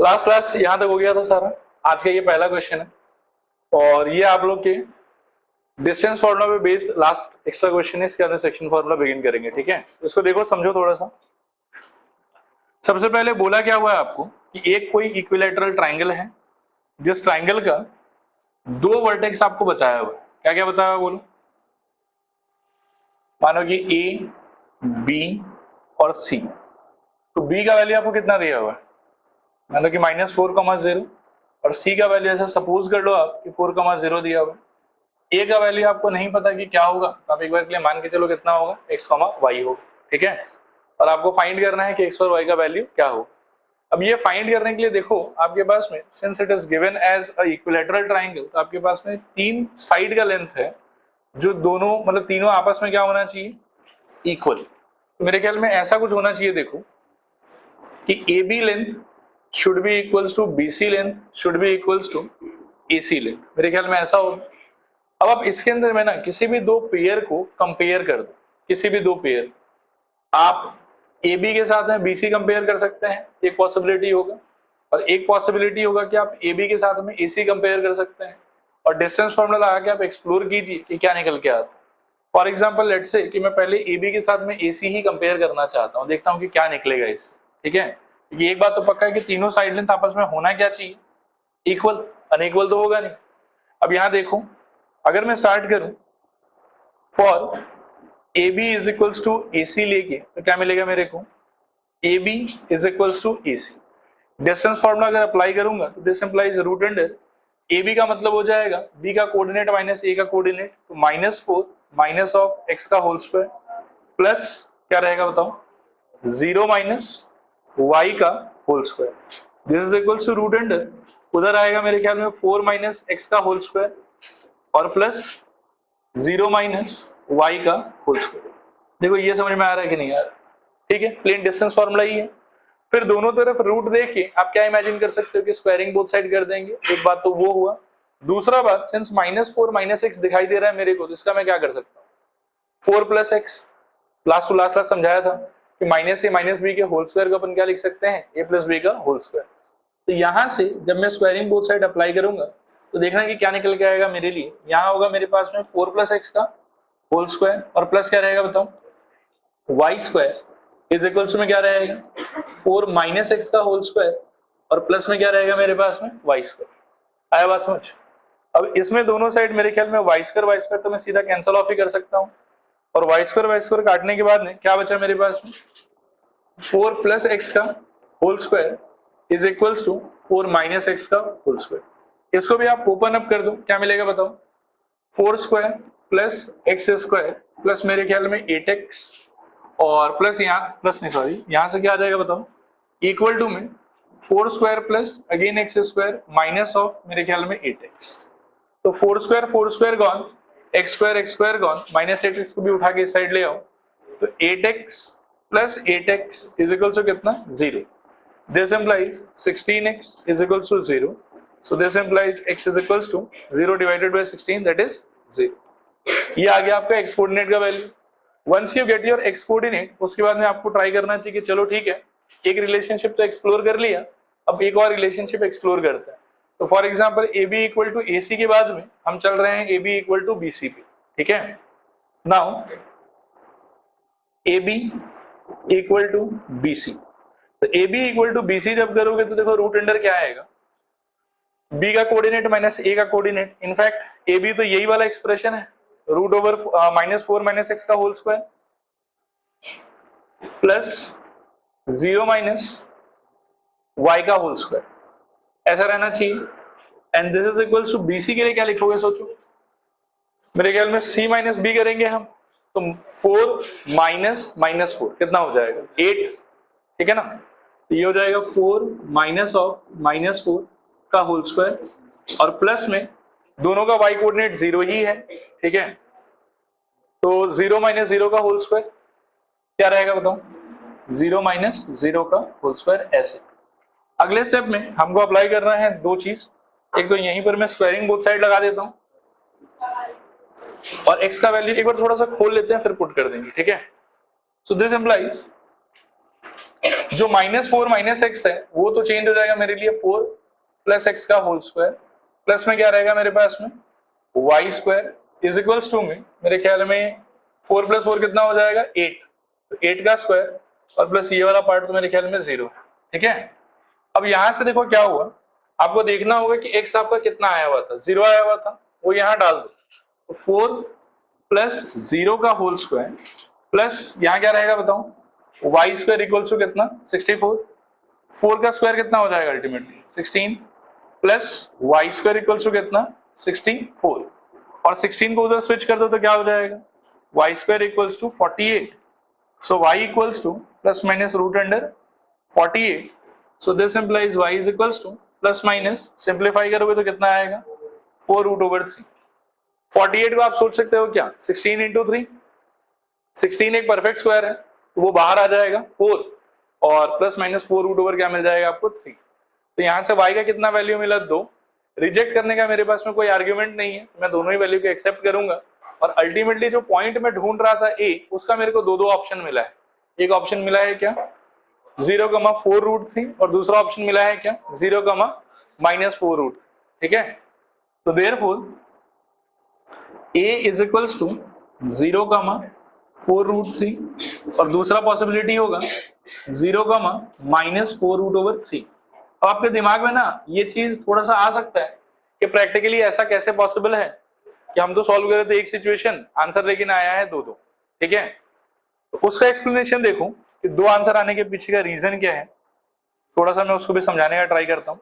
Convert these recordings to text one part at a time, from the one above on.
Last class यहाँ तक हो गया था सारा। आज का ये पहला क्वेश्चन है और ये आप लोग के डिस्टेंस फॉर्मूला पे बेस्ड लास्ट एक्स्ट्रा क्वेश्चन है। इसके अंदर सेक्शन फॉर्मूला बिगिन करेंगे, ठीक है। इसको देखो, समझो थोड़ा सा। सबसे पहले बोला क्या हुआ है आपको कि एक कोई इक्विलैटरल ट्राइंगल है, जिस ट्राइंगल का दो वर्टेक्स आपको बताया हुआ है। क्या क्या बताया हुआ बोलो। मानो कि ए, बी और सी। तो बी का वैल्यू आपको कितना दिया हुआ है, मानो कि -4,0 और सी का वैल्यू ऐसा सपोज कर लो आप कि 4,0 दिया हुआ है। ए का वैल्यू आपको नहीं पता कि क्या होगा, तो आप एक बार के लिए मान के चलो कितना होगा, x, y होगा, ठीक है। और आपको फाइंड करना है कि x और y का वैल्यू क्या हो। अब ये फाइंड करने के लिए देखो आपके पास में, since it is given as a equilateral triangle, तो आपके पास में 3 साइड का लेंथ है जो दोनों मतलब तीनों आपस में क्या होना चाहिए, इक्वल। तो मेरे ख्याल में ऐसा कुछ होना चाहिए देखो कि A B length should be equals to B C length should be equals to A C length. मेरे ख्याल में ऐसा होगा। अब आप इसके अंदर में ना किसी भी दो पेयर को कंपेयर कर दो, किसी भी दो पेयर, आप ए बी के साथ में बी सी कंपेयर कर सकते हैं, एक पॉसिबिलिटी होगा। और एक पॉसिबिलिटी होगा कि आप ए बी के साथ में ए सी कंपेयर कर सकते हैं। और डिस्टेंस फॉर्मूला लगा के आप एक्सप्लोर कीजिए कि क्या निकल के आता है। फॉर एग्जाम्पल लेट्स से कि मैं पहले ए बी के साथ में ए सी ही कंपेयर करना चाहता हूँ, देखता हूँ कि क्या निकलेगा इससे, ठीक है। ये एक बात तो पक्का है कि तीनों साइड लेंथ आपस में होना क्या चाहिए, इक्वल। अनइक्वल तो होगा नहीं। अब यहाँ देखो, अगर मैं स्टार्ट करूं for A B is equals to A C लेके, तो क्या मिलेगा मेरे को, A B is equals to A C. Distance formula अगर अप्लाई करूंगा तो this implies root under A B का मतलब हो जाएगा बी का कोऑर्डिनेट माइनस ए का कोऑर्डिनेट, तो -4 माइनस ऑफ एक्स का होल स्क्वायर प्लस क्या रहेगा बताओ, 0 माइनस वाई का whole square. This is equals to root under, उधर आएगा मेरे ख्याल में 4 माइनस एक्स का होल स्क्वायर और प्लस 0 माइनस वाई का होल स्क्वायर। देखो ये समझ में आ रहा है कि नहीं आ रहा, ठीक है। प्लेन डिस्टेंस फॉर्मूला ही है। फिर दोनों तरफ रूट देख के आप क्या इमेजिन कर सकते हो कि स्क्वायरिंग बोथ साइड कर देंगे। एक बात तो वो हुआ। दूसरा बात, सिंस -4 माइनस एक्स दिखाई दे रहा है मेरे को, तो इसका मैं क्या कर सकता हूँ, 4 plus x. Last to last class समझाया था कि माइनस ए माइनस बी के होल स्क्वायर को अपन क्या लिख सकते हैं, ए प्लस बी का होल स्क्वायर। तो यहां से जब मैं स्क्वायरिंग बोथ साइड अप्लाई करूंगा तो देखना कि क्या निकल के आएगा मेरे लिए। यहाँ होगा मेरे पास में 4 प्लस एक्स का होल स्क्वायर और प्लस क्या रहेगा बताओ, वाई स्क्वायर इज इक्वल्स में क्या रहेगा, 4 माइनस एक्स का होल स्क्वायर और प्लस में क्या रहेगा मेरे पास में वाई स्क्वायर। आया बात समझ। अब इसमें दोनों साइड मेरे ख्याल में वाई स्क्वायर तो मैं सीधा कैंसिल ऑफ ही कर सकता हूँ। और वाई स्क्वायर काटने के बाद में क्या बचा मेरे पास में, 4 प्लस एक्स का whole square is equals to 4 minus x का होल स्क्वायर। इसको भी आप ओपन अप कर दो, क्या मिलेगा बताओ, 4 square plus x square plus मेरे ख्याल में 8x और प्लस यहाँ प्लस नहीं सॉरी यहाँ से क्या आ जाएगा बताओ, इक्वल टू में 4 square plus again x square minus of मेरे ख्याल में 8x। तो 4 square gone, x square gone, minus 8x को भी उठा के इस साइड ले आओ, तो 8x plus 8x is equal to कितना, 0। This implies 16x is equals to 0. So this implies x is equals to 0 divided by 16, that is 0. ये आ गया आपका x कोऑर्डिनेट का value. Once you get your x coordinate, उसके बाद में आपको try करना चाहिए कि चलो ठीक है, एक रिलेशनशिप तो एक्सप्लोर कर लिया, अब एक और रिलेशनशिप एक्सप्लोर करते हैं। तो for example A B equal to A C के बाद में हम चल रहे हैं A B equal to B C पे, ठीक है। Now A B equal to B C, तो A B equal to B C जब करोगे तो देखो रूट अंडर क्या आएगा, बी का कोऑर्डिनेट माइनस ए का कोऑर्डिनेट। इनफैक्ट ए बी तो यही वाला एक्सप्रेशन है, रूट ओवर -4 माइनस एक्स का whole square plus 0 minus y का होल स्क्वायर, ऐसा रहना चाहिए। And this is equals to B C के लिए क्या लिखोगे सोचो, मेरे ख्याल में सी माइनस बी करेंगे हम, तो 4 माइनस -4 कितना हो जाएगा, 8, ठीक है ना। तो ये हो जाएगा 4 माइनस ऑफ -4 का होल स्क्वायर और प्लस में दोनों का y कोऑर्डिनेट 0 ही है, ठीक है। तो 0 माइनस 0 का होल स्क्वायर क्या रहेगा बताओ, 0 माइनस 0 का होल स्क्वायर। ऐसे अगले स्टेप में हमको अप्लाई करना है दो चीज। एक तो यहीं पर मैं स्क्वायरिंग बोथ साइड लगा देता हूं और x का वैल्यू एक बार थोड़ा सा खोल लेते हैं फिर पुट कर देंगे, ठीक है। सो दिस इंप्लाइज जो -4 -x है वो तो चेंज हो जाएगा मेरे लिए 4 + x का होल स्क्वायर, प्लस में क्या रहेगा मेरे पास में y² इज इक्वल्स टू में मेरे ख्याल में 4 + 4 कितना हो जाएगा 8, तो 8 का स्क्वायर और प्लस ये वाला पार्ट तो मेरे ख्याल में 0 है। ठीक है, अब यहां से देखो क्या हुआ, आपको देखना होगा कि x आपका कितना आया हुआ था, 0 आया हुआ था, वो यहां डाल दो, तो 4 + 0 का होल स्क्वायर प्लस यहां क्या रहेगा बताओ y² इक्वल्स टू कितना 64, 4 का स्क्वायर कितना हो जाएगा ultimately 16 plus y² equals to कितना 64, और 16 को उधर स्विच कर दो तो क्या हो जाएगा y² equals to 48, so y equals to plus minus root under 48, so this implies y is equals to plus minus, simplify करोगे तो कितना आएगा 4√3। 48 को आप सोच सकते हो क्या 16 × 3, 16 एक परफेक्ट स्क्वायर है तो वो बाहर आ जाएगा 4, और प्लस माइनस 4√, क्या मिल जाएगा आपको 3, तो यहां से y का कितना वैल्यू मिला 2, रिजेक्ट करने का मेरे पास में कोई आर्ग्यूमेंट नहीं है, मैं दोनों ही वैल्यू को एक्सेप्ट करूंगा, और अल्टीमेटली जो पॉइंट मैं ढूंढ रहा था a, उसका मेरे को दो ऑप्शन मिला है, एक ऑप्शन मिला है क्या 0,4√3 और दूसरा ऑप्शन मिला है क्या 0,-4√3। ठीक है, तो therefore a is equals to 0,4√3 और दूसरा पॉसिबिलिटी होगा 0,-4√3। अब आपके दिमाग में ना ये चीज थोड़ा सा आ सकता है कि प्रैक्टिकली ऐसा कैसे पॉसिबल है कि हम तो सॉल्व कर रहे थे एक सिचुएशन, आंसर लेकिन आया है दो। ठीक है, तो उसका एक्सप्लेनेशन देखो कि दो आंसर आने के पीछे का रीजन क्या है, थोड़ा सा मैं उसको भी समझाने का ट्राई करता हूं।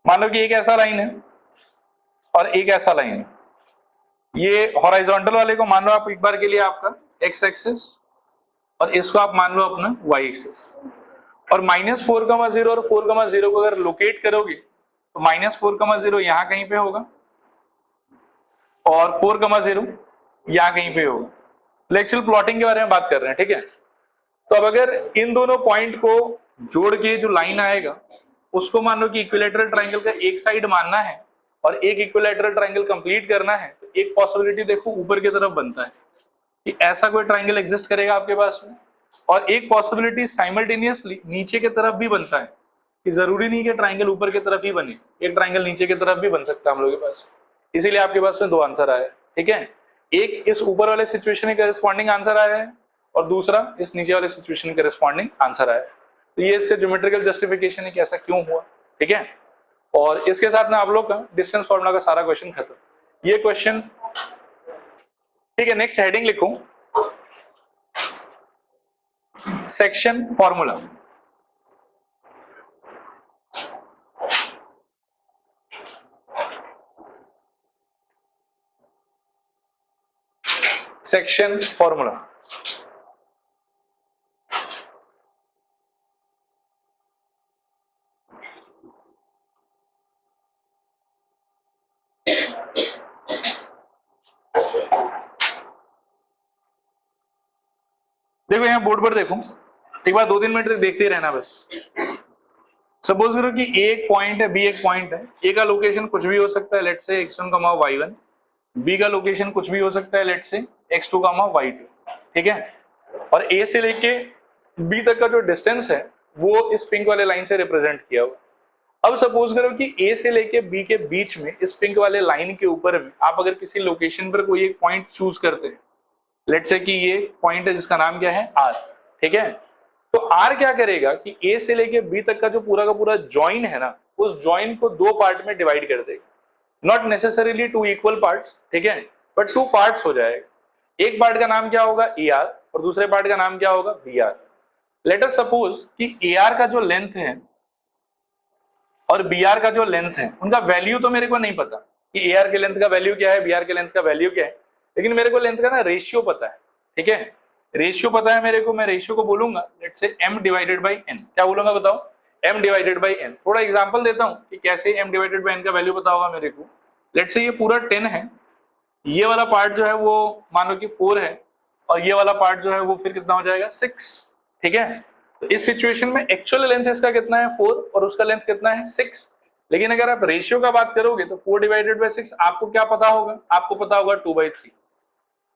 मान लो कि एक ऐसा लाइन है और एक ऐसा लाइन है, ये हॉरिजॉन्टल वाले को मान लो आप एक बार के लिए आपका x एक्सिस और इसको आप मान लो अपना y एक्सिस, और -4,0 और 4,0 को अगर लोकेट करोगे तो -4,0 यहां कहीं पे होगा और 4,0 यहां कहीं पे होगा। एक्चुअल प्लॉटिंग के बारे में बात कर रहे हैं। ठीक है, तो अब अगर इन दोनों पॉइंट को जोड़ के जो लाइन आएगा उसको मान लो कि इक्विलैटरल ट्रायंगल का एक साइड मानना है और एक इक्विलैटरल ट्रायंगल कंप्लीट करना है, तो एक पॉसिबिलिटी देखो ऊपर की तरफ बनता है कि ऐसा कोई ट्रायंगल एग्जिस्ट करेगा आपके पास में, और एक पॉसिबिलिटी साइमल्टेनियसली नीचे की तरफ भी बनता है कि जरूरी नहीं कि ट्रायंगल ऊपर की तरफ ही बने, एक ट्रायंगल नीचे की तरफ भी बन सकता है हम लोग के पास, इसीलिए आपके पास में दो आंसर आया है। ठीक है, एक इस ऊपर वाले सिचुएशन के करस्पॉन्डिंग आंसर आया है और दूसरा इस नीचे वाले सिचुएशन के करस्पॉन्डिंग आंसर आया है, तो ये इसका ज्योमेट्रिकल जस्टिफिकेशन है कि ऐसा क्यों हुआ। ठीक है, और इसके साथ में आप लोग का डिस्टेंस फॉर्मूला का सारा क्वेश्चन खत्म, ये क्वेश्चन। ठीक है, नेक्स्ट हेडिंग लिखो सेक्शन फॉर्मूला। सेक्शन फॉर्मूला, देखो यहाँ बोर्ड पर देखो, एक बार 2-3 मिनट तक देखते ही रहना बस। सपोज करो कि ए एक पॉइंट है, बी एक पॉइंट है, ए का लोकेशन कुछ भी हो सकता है, let's say x1, y1, B का लोकेशन कुछ भी हो सकता है, लेट्स से x2, y2। ठीक है, और ए से लेके बी तक का जो डिस्टेंस है वो इस पिंक वाले लाइन से रिप्रेजेंट किया हुआ। अब सपोज करो कि ए से लेके बी के बीच में इस पिंक वाले लाइन के ऊपर में आप अगर किसी लोकेशन पर कोई एक पॉइंट चूज करते हैं, लेट्स से कि ये पॉइंट है जिसका नाम क्या है R। ठीक है, तो R क्या करेगा कि A से लेके B तक का जो पूरा का पूरा जॉइन है ना, उस जॉइन को दो पार्ट में डिवाइड कर देगा, not necessarily to equal parts. ठीक है, बट टू पार्ट्स हो जाएगा। एक पार्ट का नाम क्या होगा AR और दूसरे पार्ट का नाम क्या होगा BR। लेट अस सपोज कि AR का जो लेंथ है और BR का जो लेंथ है उनका वैल्यू तो मेरे को नहीं पता कि AR के लेंथ का वैल्यू क्या है, BR के लेंथ का वैल्यू क्या है, लेकिन मेरे को लेंथ का ना रेशियो पता है। ठीक है, रेशियो पता है मेरे को, मैं रेशियो को बोलूंगा लेट्स से m/n। क्या बोलूंगा बताओ, m/n। थोड़ा एग्जांपल देता हूं कि कैसे m/n का वैल्यू पता होगा मेरे को। लेट्स से ये पूरा 10 है, ये वाला पार्ट जो है वो मान लो कि 4 है और ये वाला पार्ट जो है वो फिर कितना हो जाएगा 6। ठीक है, तो इस सिचुएशन में एक्चुअल लेंथ इसका कितना है 4 और उसका लेंथ कितना है 6, लेकिन अगर आप रेशियो का बात करोगे तो 4/6 आपको क्या पता होगा, आपको पता होगा 2/3,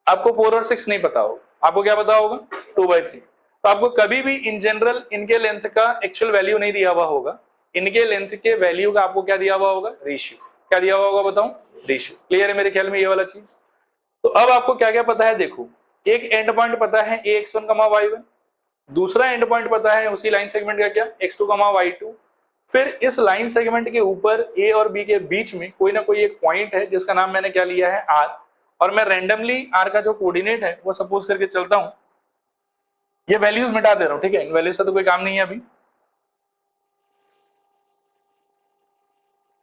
आपको 4 और 6 नहीं पता होगा। आपको क्या पता होगा 2/3। तो आपको कभी भी इन जनरल इनके लेंथ का एक्चुअल वैल्यू नहीं दिया हुआ होगा, इनके लेंथ के वैल्यू का आपको क्या दिया हुआ होगा, रेशियो। क्या दिया हुआ होगा बताऊं, रेशियो। क्लियर है मेरे ख्याल में ये वाला चीज। तो अब आपको क्या क्या पता है, देखो एक एंड पॉइंट पता है ax1, y1, दूसरा एंड पॉइंट पता है उसी लाइन सेगमेंट का क्या, x2, y2। फिर इस लाइन सेगमेंट के ऊपर a और b के बीच में कोई ना कोई एक पॉइंट है जिसका नाम मैंने क्या लिया है r, और मैं रैंडमली r का जो कोऑर्डिनेट है वो सपोज करके चलता हूं। ये वैल्यूज मिटा दे रहा हूं, ठीक है, इन वैल्यूज से तो कोई काम नहीं है अभी,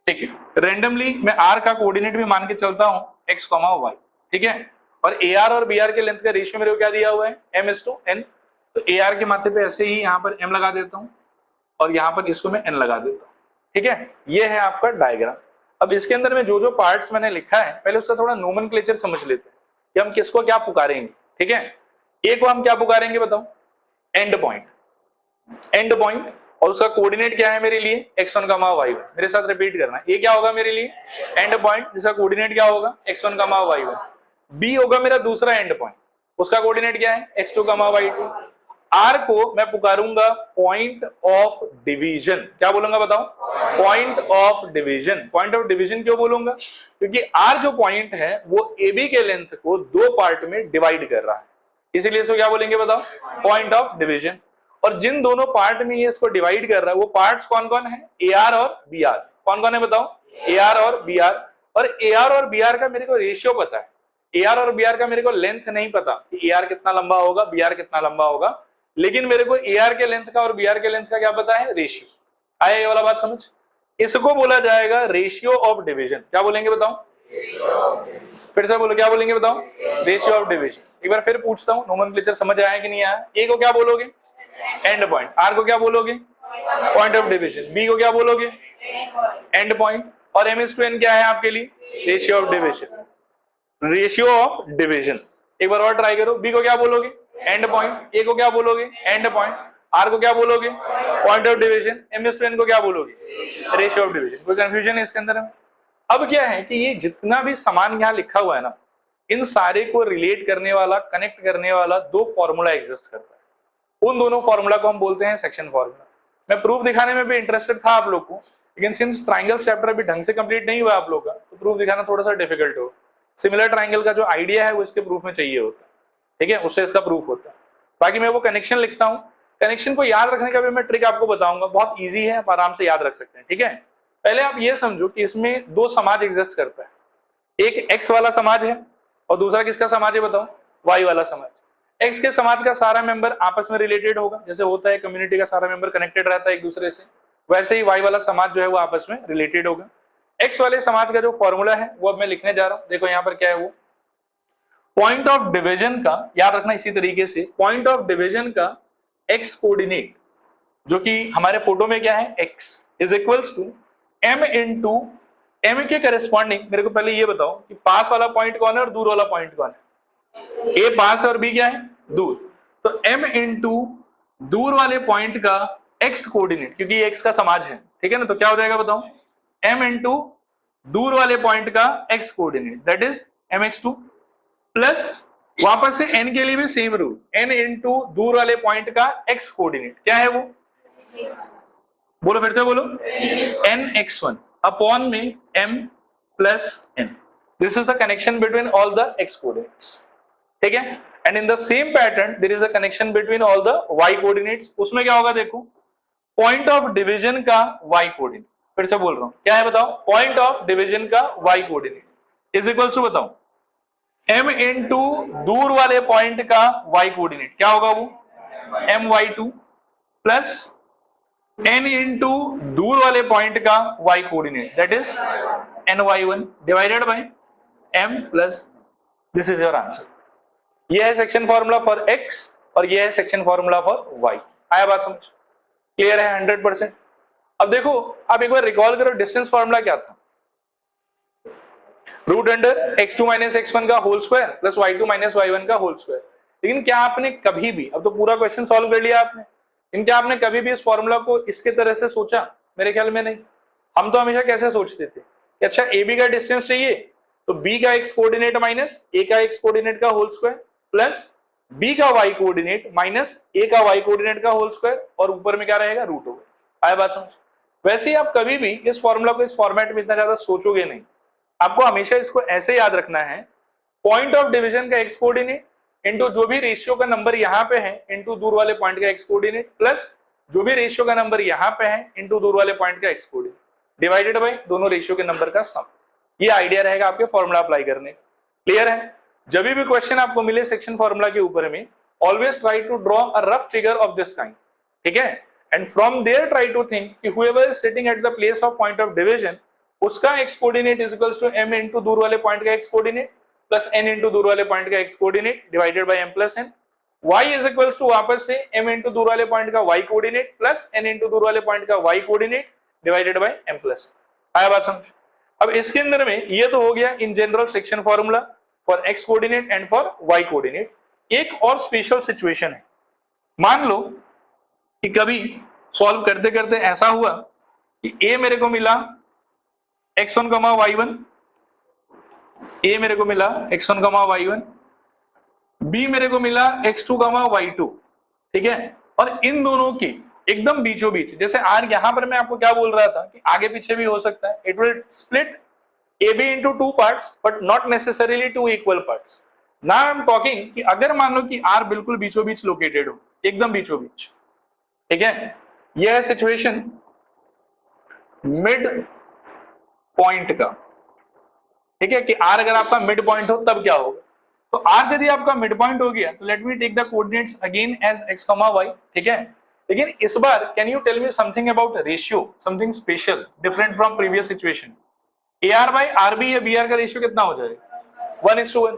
ठीक है। रैंडमली मैं r का कोऑर्डिनेट भी मान के चलता हूं x, y, ठीक है। और ar और br के लेंथ का रेशियो मेरे को क्या दिया हुआ है, m/n। तो ar के माथे पे ऐसे ही यहाँ पर m लगा देता हूँ और यहाँ पर इसको मैं n लगा देता हूँ, ठीक है। ये है आपका डायग्राम। अब इसके अंदर में जो जो पार्ट्स मैंने लिखा है पहले उसका थोड़ा नोमेनक्लेचर समझ लेते हैं कि हम किसको क्या पुकारेंगे, ठीक है। ए को हम क्या पुकारेंगे बताओ, एंड पॉइंट, एंड पॉइंट, और उसका कोऑर्डिनेट क्या है मेरे लिए x1, y1। मेरे साथ रिपीट करना, ए क्या होगा मेरे लिए, एंड पॉइंट जिसका कोऑर्डिनेट क्या होगा x1, y1। बी होगा मेरा दूसरा एंड पॉइंट, उसका कोऑर्डिनेट क्या है x2, y2। आर को मैं पुकारूंगा पॉइंट ऑफ डिवीजन। क्या बोलूंगा बताओ, point of division. Point of division क्यों बोलूंगा, क्योंकि आर जो पॉइंट है वो ए बी के लेंथ को दो पार्ट में डिवाइड कर रहा है, इसीलिए इसको क्या बोलेंगे बताओ, पॉइंट ऑफ डिवीजन। और जिन दोनों पार्ट में ये इसको डिवाइड कर रहा है वो पार्ट्स कौन कौन है, ए आर और बी आर। कौन कौन है बताओ, ए आर और बी आर। और ए आर और बी आर का मेरे को रेशियो पता है, ए आर और बी आर का मेरे को लेंथ नहीं पता कि ए आर कितना लंबा होगा, बी आर कितना लंबा होगा, लेकिन मेरे को ए आर के लेंथ का और बी आर के लेंथ का क्या पता है, रेशियो। आया ये वाला बात समझ। इसको बोला जाएगा रेशियो ऑफ डिवीजन। क्या बोलेंगे बताओ, फिर से बोलो, क्या बोलेंगे बताओ, रेशियो ऑफ डिवीजन। एक बार फिर पूछता हूँ, नोमेनक्लेचर समझ आया कि नहीं आया। ए को क्या बोलोगे, एंड पॉइंट। आर को क्या बोलोगे, पॉइंट ऑफ डिवीजन। बी को क्या बोलोगे, एंड पॉइंट। और m/n क्या है आपके लिए, ratio of division, ratio of division. एक बार और ट्राई करो, बी को क्या बोलोगे, एंड पॉइंट। ए को क्या बोलोगे, एंड पॉइंट। आर को क्या बोलोगे, पॉइंट ऑफ डिवीजन। m/n को क्या बोलोगे, रेशियो ऑफ डिवीजन। कोई कंफ्यूजन है इसके अंदर में। अब क्या है कि ये जितना भी सामान यहाँ लिखा हुआ है ना, इन सारे को रिलेट करने वाला, कनेक्ट करने वाला दो फॉर्मूला एग्जिस्ट करता है। उन दोनों फॉर्मूला को हम बोलते हैं सेक्शन फॉर्मूला। मैं प्रूफ दिखाने में भी इंटरेस्टेड था आप लोग को, लेकिन सिंस ट्राइंगल चैप्टर अभी ढंग से कंप्लीट नहीं हुआ आप लोग का, तो प्रूफ दिखाना थोड़ा सा डिफिकल्ट हो। सिमिलर ट्राइंगल का जो आइडिया है वो इसके प्रूफ में चाहिए होता है, ठीक है, उससे इसका प्रूफ होता है। बाकी मैं वो कनेक्शन लिखता हूँ, कनेक्शन को याद रखने का भी मैं ट्रिक आपको बताऊंगा, बहुत ईजी है, आप आराम से याद रख सकते हैं, ठीक है। पहले आप ये समझो कि इसमें दो समाज एग्जिस्ट करता है, एक एक्स वाला समाज है और दूसरा किसका समाज है बताओ, वाई वाला समाज। एक्स के समाज का सारा मेंबर आपस में रिलेटेड होगा, जैसे होता है कम्युनिटी का सारा मेंबर कनेक्टेड रहता है एक दूसरे से, वैसे ही वाई वाला समाज जो है वो आपस में रिलेटेड होगा। एक्स वाले समाज का जो फॉर्मूला है वो अब मैं लिखने जा रहा हूं। देखो यहाँ पर क्या है, वो पॉइंट ऑफ डिवीजन का, याद रखना इसी तरीके से, पॉइंट ऑफ डिवीजन का एक्स कोऑर्डिनेट जो कि हमारे फोटो में क्या है, x is equals to m into M के करस्पॉन्डिंग। मेरे को पहले ये बताओ कि पास वाला पॉइंट कौन है और दूर वाला पॉइंट कौन है। ए पास है और बी क्या है, दूर। तो m इंटू दूर वाले पॉइंट का x कोऑर्डिनेट, क्योंकि ये x का समाज है, ठीक है ना, तो क्या हो जाएगा बताओ, m इंटू दूर वाले पॉइंट का x coordinate, that is mx2, plus वापस से n के लिए भी सेम रूल, n इंटू दूर वाले पॉइंट का x कोऑर्डिनेट क्या है वो, बोलो फिर से बोलो, nx1 अपॉन में m plus n। This is the connection between all the x coordinates, ठीक है। And in the same pattern there is a connection between all the y coordinates. उसमें क्या होगा देखो, पॉइंट ऑफ डिवीजन का y coordinate, फिर से बोल रहा हूं क्या है बताओ, पॉइंट ऑफ डिवीजन का y coordinate is equal to बताओ m इंटू दूर वाले पॉइंट का y कोऑर्डिनेट क्या होगा वो, my2 प्लस n इंटू दूर वाले पॉइंट का y coordinate that is ny1 divided by m plus, this is your answer. ये है सेक्शन फॉर्मूला फॉर x और ये है सेक्शन फॉर्मूला फॉर y। आया बात समझ, क्लियर है 100%। अब देखो, आप एक बार रिकॉल करो, डिस्टेंस फॉर्मूला क्या था, root under x2 minus x1 का whole square plus y2 minus y1 का होल स्क्वायर। लेकिन क्या आपने कभी भी, अब तो पूरा क्वेश्चन सॉल्व कर लिया आपने, लेकिन क्या आपने कभी भी इस फॉर्मूला को इसके तरह से सोचा, मेरे ख्याल में नहीं। हम तो हमेशा कैसे सोचते थे कि अच्छा ए बी का डिस्टेंस चाहिए तो बी का एक्स कोऑर्डिनेट माइनस ए का एक्स कोऑर्डिनेट का होल स्क्वायर प्लस बी का वाई कोऑर्डिनेट माइनस ए का वाई कोऑर्डिनेट का होल स्क्वायर, और ऊपर में क्या रहेगा, रूट होगा। आया बात समझ? वैसे ही आप कभी भी इस फॉर्मूला को इस फॉर्मेट में इतना ज्यादा सोचोगे नहीं, आपको हमेशा इसको ऐसे याद रखना है, पॉइंट ऑफ डिवीजन का एक्स कोऑर्डिनेट इनटू जो भी रेशियो का नंबर यहाँ पे है इनटू दूर वाले पॉइंट का एक्स कोऑर्डिनेट प्लस जो भी रेशियो का नंबर यहाँ पे है इनटू दूर वाले पॉइंट का एक्स कोऑर्डिनेट डिवाइडेड बाय दोनों रेशियो के नंबर का सम। ये आइडिया रहेगा आपके फॉर्मूला अप्लाई करने। क्लियर है? जब भी क्वेश्चन आपको मिले सेक्शन फॉर्मूला के ऊपर में, always try to draw a rough figure of this kind, ठीक है? And from there try to think कि whoever is sitting at the place of point of division, उसका x coordinate is equals to m into दूर वाले point का x coordinate plus n into दूर वाले point का x coordinate divided by m plus n। y is equals to वापस से m into दूर वाले पॉइंट का y coordinate plus n into दूर वाले पॉइंट का y coordinate divided by m plus. आया बात समझ? अब इसके अंदर में ये तो हो गया in general section formula for x coordinate and for y coordinate. एक और स्पेशल सिचुएशन है, मान लो कि कभी सॉल्व करते करते ऐसा हुआ कि a मेरे को मिला x1, y1, a मेरे को मिला x1, y1, b मेरे को मिला x2, y2, ठीक है? और इन दोनों की एकदम बीचों बीच, जैसे r यहां पर मैं आपको क्या बोल रहा था कि आगे पीछे भी हो सकता है, it will split ab into two parts but not necessarily two equal parts। now I am talking कि अगर मान लो कि r बिल्कुल बीचों बीच लोकेटेड हो, एकदम बीचों बीच, ठीक है? यह है सिचुएशन मिड पॉइंट का, ठीक है? कि r अगर आपका मिड पॉइंट हो तब क्या होगा? तो r यदि आपका मिड पॉइंट हो गया तो let me take the coordinates again as x, y, ठीक है? लेकिन इस बार can you tell me something about ratio, something special different from previous situation. AR बाई RB या BR का रेशियो कितना हो जाएगा? 1:1।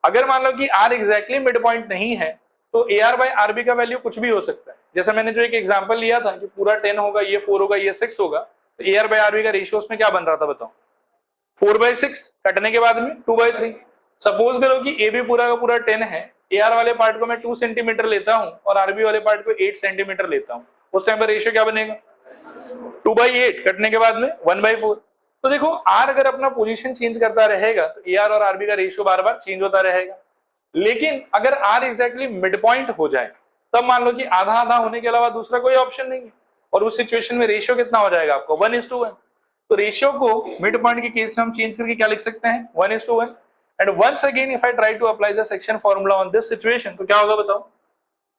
अगर मान लो कि R एग्जैक्टली मिड पॉइंट नहीं है तो AR बाई RB का वैल्यू कुछ भी हो सकता है। जैसे मैंने जो एक एग्जांपल लिया था कि पूरा 10 होगा, ये 4 होगा, ये 6 होगा, तो AR बाई RB का रेशियो उसमें क्या बन रहा था बताओ? 4/6 कटने के बाद में 2/3। सपोज करो कि AB पूरा का पूरा 10 है, AR वाले पार्ट को मैं 2 सेंटीमीटर लेता हूं और RB वाले पार्ट को 8 सेंटीमीटर लेता हूं, उस टाइम पर रेशियो क्या बनेगा? 2/8 कटने के बाद में 1/4। तो देखो R अगर अपना पोजीशन चेंज करता रहेगा तो AR और RB का रेशियो बार बार चेंज होता रहेगा। लेकिन अगर R एग्जैक्टली मिड पॉइंट हो जाए तब मान लो कि आधा आधा होने के अलावा दूसरा कोई ऑप्शन नहीं है, और उस सिचुएशन में रेशियो कितना हो जाएगा आपको? 1:1। तो रेशियो को मिड पॉइंट के केस में हम चेंज करके क्या लिख सकते हैं? 1:1। And once again if I try to apply the section formula on this situation तो क्या होगा बताओ?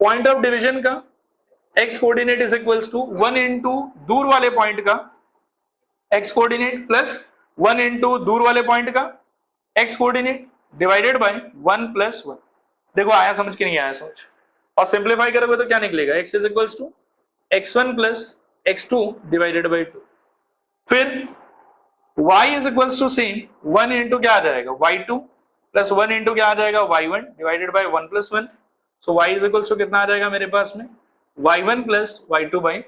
पॉइंट ऑफ डिवीजन का x coordinate is equals to 1 into दूर वाले पॉइंट का x कोऑर्डिनेट प्लस 1 इनटू दूर वाले पॉइंट का x कोऑर्डिनेट डिवाइडेड बाय 1 + 1। देखो आया समझ के नहीं आया समझ? और सिंपलीफाई करोगे तो क्या निकलेगा? x is equals to x1 + x2 divided by 2। फिर y is equals to same 1 into क्या आ जाएगा? y2 प्लस 1 इनटू क्या आ जाएगा? y1 divided by 1 + 1। So y is equals to कितना आ जाएगा मेरे पास में? y1 + y2/2,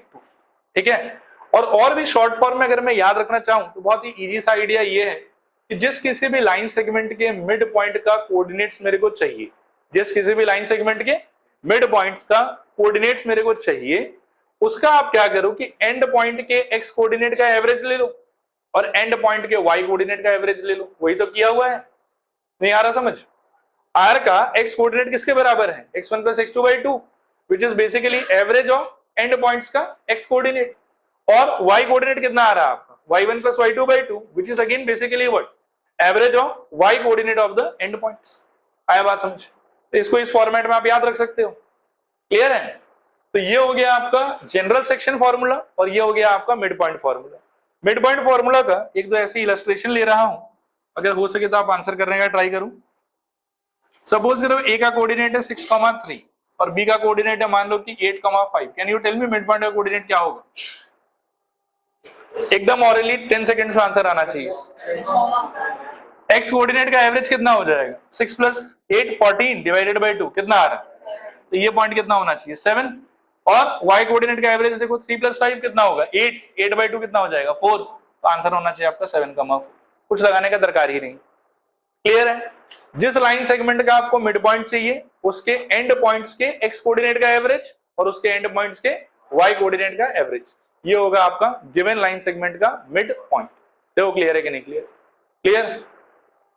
ठीक है? और भी शॉर्ट फॉर्म में अगर मैं याद रखना चाहूं तो बहुत ही इजी सा आइडिया ये है कि जिस किसी भी लाइन सेगमेंट के मिड पॉइंट का कोऑर्डिनेट्स मेरे को चाहिए, जिस किसी भी लाइन सेगमेंट के मिड पॉइंट्स का कोऑर्डिनेट्स मेरे को चाहिए, उसका आप क्या करो कि एंड पॉइंट के एक्स कोऑर्डिनेट का एवरेज ले लो और एंड पॉइंट के वाई कोऑर्डिनेट का एवरेज ले लो। वही तो किया हुआ है, नहीं आ रहा समझ? आर का एक्स कोऑर्डिनेट किसके बराबर है? x1 + x2/2 which is basically average of and points का एक्स कोऑर्डिनेट। और y कोऑर्डिनेट कितना आ रहा है आपका? y1 + y2/2 which is again basically what? Average of y coordinate of the end points. आया बात समझ? तो इसको इस फॉर्मेट में आप याद रख सकते हो। क्लियर है? तो ये हो गया आपका जनरल सेक्शन फॉर्मूला और ये हो गया आपका mid point formula. Mid point formula का एक दो ऐसे इलस्ट्रेशन ले रहा हूं, अगर हो सके तो आप आंसर करने का ट्राई करो। सपोज करो a का कोऑर्डिनेट है 6,3 और b का कोऑर्डिनेट है मान लो कि 8,5। Can you tell me mid point का कोऑर्डिनेट क्या होगा? एकदम ऑरली 10 सेकंड्स में आंसर आना चाहिए। x कोऑर्डिनेट का एवरेज कितना हो जाएगा? 6 + 8 14 डिवाइडेड बाय 2 कितना आ रहा है? तो ये पॉइंट कितना होना चाहिए? 7। और y कोऑर्डिनेट का एवरेज देखो 3 + 5 कितना होगा? 8 8/2 कितना हो जाएगा? 4। तो आंसर होना चाहिए आपका 7,4। कुछ लगाने का दरकार ही नहीं। क्लियर है? जिस लाइन सेगमेंट का आपको मिड पॉइंट चाहिए उसके एंड पॉइंट्स के x कोऑर्डिनेट का एवरेज और उसके एंड पॉइंट्स के y कोऑर्डिनेट का एवरेज, ये होगा आपका गिवन लाइन सेगमेंट का मिड पॉइंट। देखो क्लियर है कि नहीं क्लियर? क्लियर?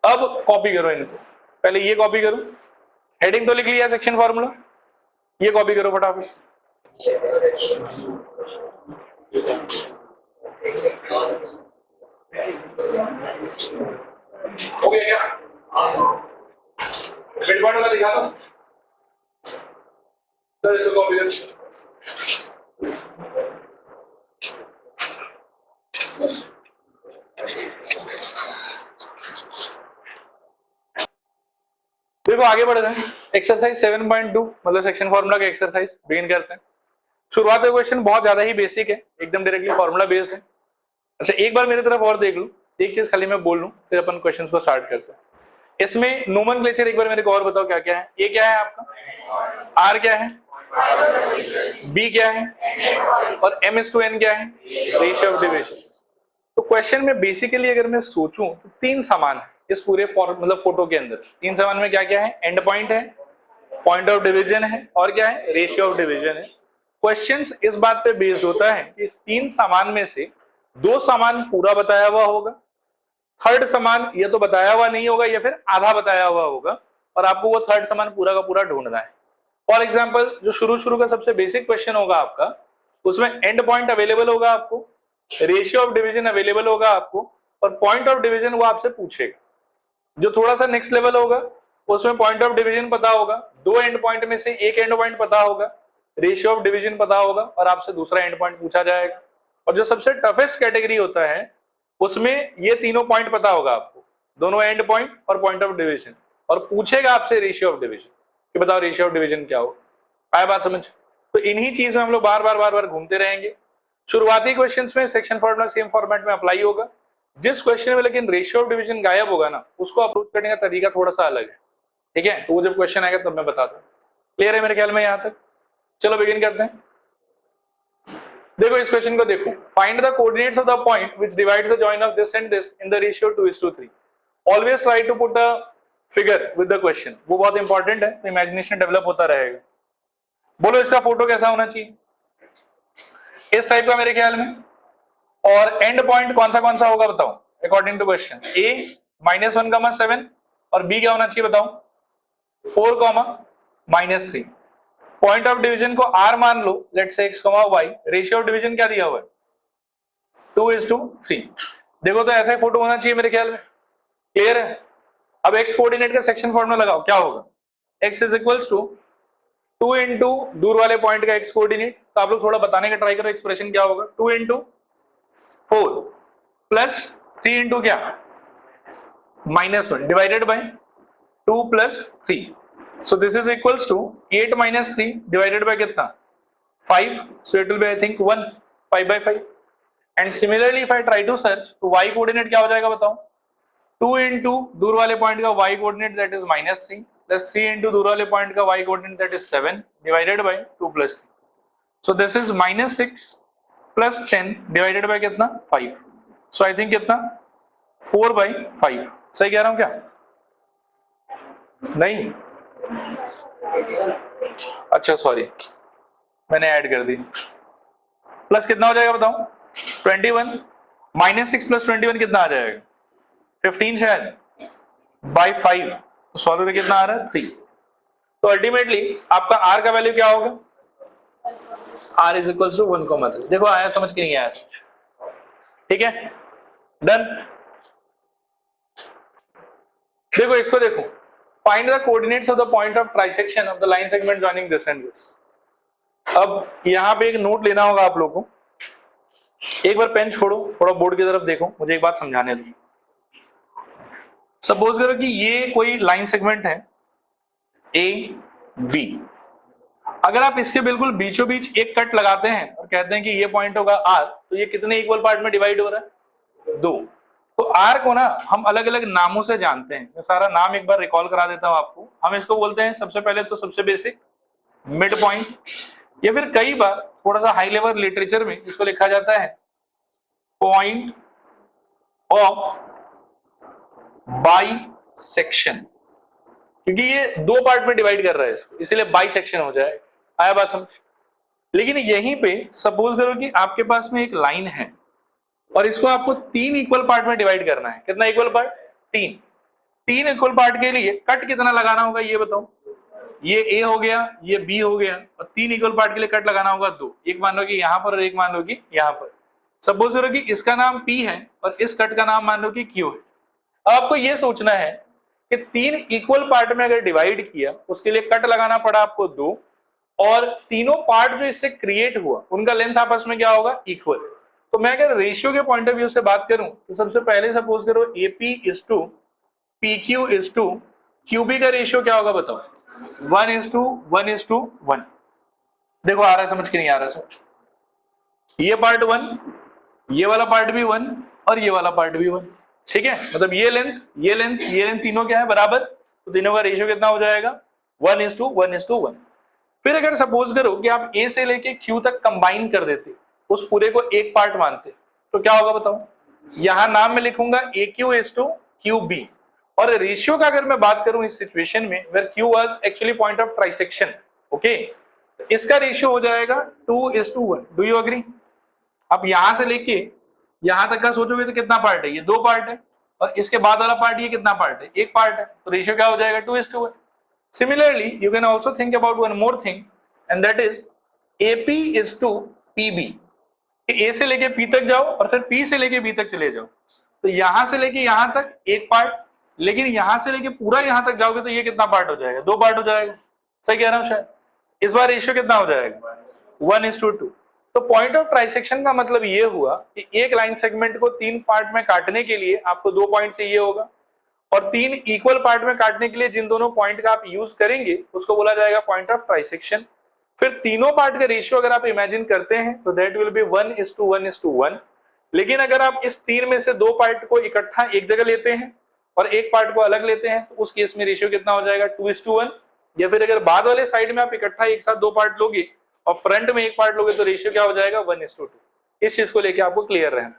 अब कॉपी करो इनको, पहले ये कॉपी करो हेडिंग तो लिख लिया सेक्शन फॉर्मूला, ये कॉपी करो फटाफट। हो गया क्या? मिड पॉइंट वाला दिखा दो सर, इसको कॉपी कर। देखो आगे बढ़ रहे हैं, एक्सरसाइज 7.2 मतलब सेक्शन फॉर्मूला का एक्सरसाइज बिगिन करते हैं। शुरुआत का क्वेश्चन बहुत ज्यादा ही बेसिक है, एकदम डायरेक्टली फॉर्मूला बेस्ड है। अच्छा एक बार मेरी तरफ और देख लो, एक चीज खाली मैं बोल लूं फिर अपन क्वेश्चंस को स्टार्ट करते हैं। इसमें नोमेनक्लेचर एक बार मेरे को और बताओ क्या क्या है। ए क्या है आपका, आर क्या है, बी क्या है, और M/N क्या है, रेशियो ऑफ डिवीजन। तो क्वेश्चन में बेसिकली अगर मैं सोचूं तो तीन सामान है इस पूरे मतलब फोटो के अंदर। तीन सामान में क्या क्या है, एंड पॉइंट है, पॉइंट ऑफ डिवीजन है, और क्या है, रेशियो ऑफ डिवीजन है। क्वेश्चंस इस बात पे बेस्ड होता है कि इस तीन सामान में से दो सामान पूरा बताया हुआ होगा, थर्ड सामान या तो बताया हुआ नहीं होगा या फिर आधा बताया हुआ होगा, और आपको वो थर्ड सामान पूरा का पूरा ढूंढना है। फॉर एग्जाम्पल जो शुरू का सबसे बेसिक क्वेश्चन होगा आपका, उसमें एंड पॉइंट अवेलेबल होगा आपको, रेशियो ऑफ डिवीजन अवेलेबल होगा आपको, और पॉइंट ऑफ डिवीजन वो आपसे पूछेगा। जो थोड़ा सा नेक्स्ट लेवल होगा उसमें पॉइंट ऑफ डिवीजन पता होगा, दो एंड पॉइंट में से एक एंड पॉइंट पता होगा, रेशियो ऑफ डिवीजन पता होगा, और आपसे दूसरा एंड पॉइंट पूछा जाएगा। और जो सबसे टफेस्ट कैटेगरी होता है उसमें ये तीनों पॉइंट पता होगा आपको, दोनों एंड पॉइंट और पॉइंट ऑफ डिवीजन, और पूछेगा आपसे रेशियो ऑफ डिवीजन कि बताओ रेशियो ऑफ डिवीजन क्या हो। आया बात समझ? तो इन्हीं चीज में हम लोग बार बार घूमते रहेंगे। शुरुआती क्वेश्चंस में सेक्शन फॉर्मूला सेम फॉर्मेट में अप्लाई होगा। जिस क्वेश्चन में लेकिन रेशियो ऑफ डिवीजन गायब होगा ना, उसको अप्रोच करने का तरीका थोड़ा सा अलग है, ठीक है? तो वो जब क्वेश्चन आएगा तब मैं बताता हूँ। क्लियर है मेरे ख्याल में यहाँ तक? चलो बिगिन करते हैं। देखो इस क्वेश्चन को देखो, find the coordinates of the point which divides the join of this and this in the ratio 2:3। Always try to put a figure with the question, वो बहुत इंपॉर्टेंट है, तो इमेजिनेशन डेवलप होता रहेगा। बोलो इसका फोटो कैसा होना चाहिए, इस टाइप का मेरे ख्याल में। और एंड पॉइंट कौन सा होगा बताओ अकॉर्डिंग टू क्वेश्चन। A -1,7 और B क्या होना चाहिए बताओ, 4, -3। पॉइंट ऑफ डिवीजन को R मान लो, let's say X, Y। Ratio of division क्या दिया हुआ है, 2:3। देखो तो ऐसा ही फोटो होना चाहिए मेरे ख्याल में। क्लियर है? अब X कोऑर्डिनेट का सेक्शन फॉर्मूला लगाओ, क्या होगा, X is equals to 2 into दूर वाले पॉइंट का X कोऑर्डिनेट। तो आप लोग थोड़ा बताने का ट्राई करो एक्सप्रेशन क्या होगा, 2 इंटू 4 प्लस 3 इंटू क्या, -1 divided by 2 plus 3। So this is equals to 8 - 3 divided by कितना, 5। So it will be I think 1, 5/5। And similarly if I try to search तो y कोऑर्डिनेट क्या हो जाएगा बताओ, 2 इंटू दूर वाले पॉइंट का y coordinate that is -3 plus 3 into दूर वाले पॉइंट का y coordinate that is 7 divided by 2 plus 3। So this is -6 plus 10 divided by कितना, 5। सो आई थिंक कितना, 4/5। सही कह रहा हूं क्या? नहीं, अच्छा सॉरी मैंने ऐड कर दी। प्लस कितना हो जाएगा बताओ, 21। -6 प्लस 21 कितना आ जाएगा, 15 शायद, बाई 5। तो सॉल्व में कितना आ रहा है, 3। तो अल्टीमेटली आपका R का वैल्यू क्या होगा, R इज इक्वल टू 1,3। देखो आया समझ के नहीं आया समझ, ठीक है, डन। देखो इसको देखो, find the coordinates of the point of trisection of the line segment joining this and this. अब यहाँ पे एक नोट लेना होगा आप लोगों को। एक बार पेन छोड़ो, थोड़ा बोर्ड की तरफ देखो, मुझे एक बात समझाने दो। सपोज करो कि ये कोई लाइन सेगमेंट है AB। अगर आप इसके बिल्कुल बीचों बीच एक कट लगाते हैं और कहते हैं कि ये पॉइंट होगा R, तो ये कितने इक्वल पार्ट में डिवाइड हो रहा है, 2। तो R को ना हम अलग अलग नामों से जानते हैं, मैं सारा नाम एक बार रिकॉल करा देता हूं आपको। हम इसको बोलते हैं सबसे पहले तो सबसे बेसिक मिड पॉइंट, या फिर कई बार थोड़ा सा हाई लेवल लिटरेचर में इसको लिखा जाता है पॉइंट ऑफ बाइसेक्शन, क्योंकि ये दो पार्ट में डिवाइड कर रहा है इसको, इसीलिए बाइसेक्शन हो जाए। आया बात समझ? लेकिन यहीं पे सपोज करो कि आपके पास में एक लाइन है और इसको आपको 3 इक्वल पार्ट में डिवाइड करना है। कितना इक्वल पार्ट, 3। 3 इक्वल पार्ट के लिए कट कितना लगाना होगा ये बताओ, ये ए हो गया, ये बी हो गया, और 3 इक्वल पार्ट के लिए कट लगाना होगा 2, एक मान लो कि यहाँ पर और एक मान लो कि यहाँ पर। सपोज करो कि इसका नाम पी है और इस कट का नाम मान लो कि क्यू है। अब आपको ये सोचना है कि 3 इक्वल पार्ट में अगर डिवाइड किया, उसके लिए कट लगाना पड़ा आपको 2, और तीनों पार्ट जो इससे क्रिएट हुआ उनका लेंथ आपस में क्या होगा, इक्वल। तो मैं अगर रेशियो के पॉइंट ऑफ व्यू से बात करूं तो सबसे पहले सपोज करो AP is to P Q is to QB का रेशियो क्या होगा बताओ, 1:1:1। देखो आ रहा है समझ के नहीं आ रहा है समझ, ये पार्ट 1, ये वाला पार्ट भी 1 और ये वाला पार्ट भी 1, ठीक है। मतलब ये लेंथ ये लेंथ ये लेंथ तीनों क्या है बराबर, तो तीनों का रेशियो कितना हो जाएगा 1:1:1। फिर अगर सपोज करो कि आप ए से लेके क्यू तक कंबाइन कर देते, उस पूरे को एक पार्ट मानते, तो क्या होगा बताओ, यहां नाम में लिखूंगा A Q is to Q B. और रेशियो का अगर मैं बात करूं इस सिचुएशन में where Q was actually point of trisection, okay, इसका रेशियो हो जाएगा 2:1। Do you agree? अब यहां से लेके यहां तक का सोचोगे तो कितना पार्ट है, ये 2 पार्ट है, और इसके बाद वाला पार्ट ये कितना पार्ट है, 1 पार्ट है, तो रेशियो क्या हो जाएगा 2:1। Similarly, you can also think about one more thing, and that is AP is to PB। A से लेके P तक जाओ और फिर P से लेके B तक चले जाओ, तो यहां से लेके यहां तक 1 पार्ट, लेकिन यहां से लेके पूरा यहां तक जाओगे तो ये कितना पार्ट हो जाएगा, 2 पार्ट हो जाएगा। सही कह रहा हूं शायद? इस बार रेशियो कितना हो जाएगा 1:2। तो पॉइंट ऑफ ट्राइसेक्शन का मतलब ये हुआ कि एक लाइन सेगमेंट को 3 पार्ट में काटने के लिए आपको 2 पॉइंट चाहिए होगा, और 3 इक्वल पार्ट में काटने के लिए जिन दोनों पॉइंट का आप यूज करेंगे उसको बोला जाएगा पॉइंट ऑफ ट्राइसेक्शन। फिर तीनों पार्ट का रेशियो अगर आप इमेजिन करते हैं तो दैट विल बी 1:1:1। लेकिन अगर आप इस 3 में से 2 पार्ट को इकट्ठा एक जगह लेते हैं और एक पार्ट को अलग लेते हैं, तो उस केस में रेशियो कितना हो जाएगा 2:1। या फिर अगर बाद वाले साइड में आप इकट्ठा एक साथ 2 पार्ट लोगे और फ्रंट में 1 पार्ट लोगे तो रेशियो क्या हो जाएगा 1:2। इस चीज को लेके आपको क्लियर रहना।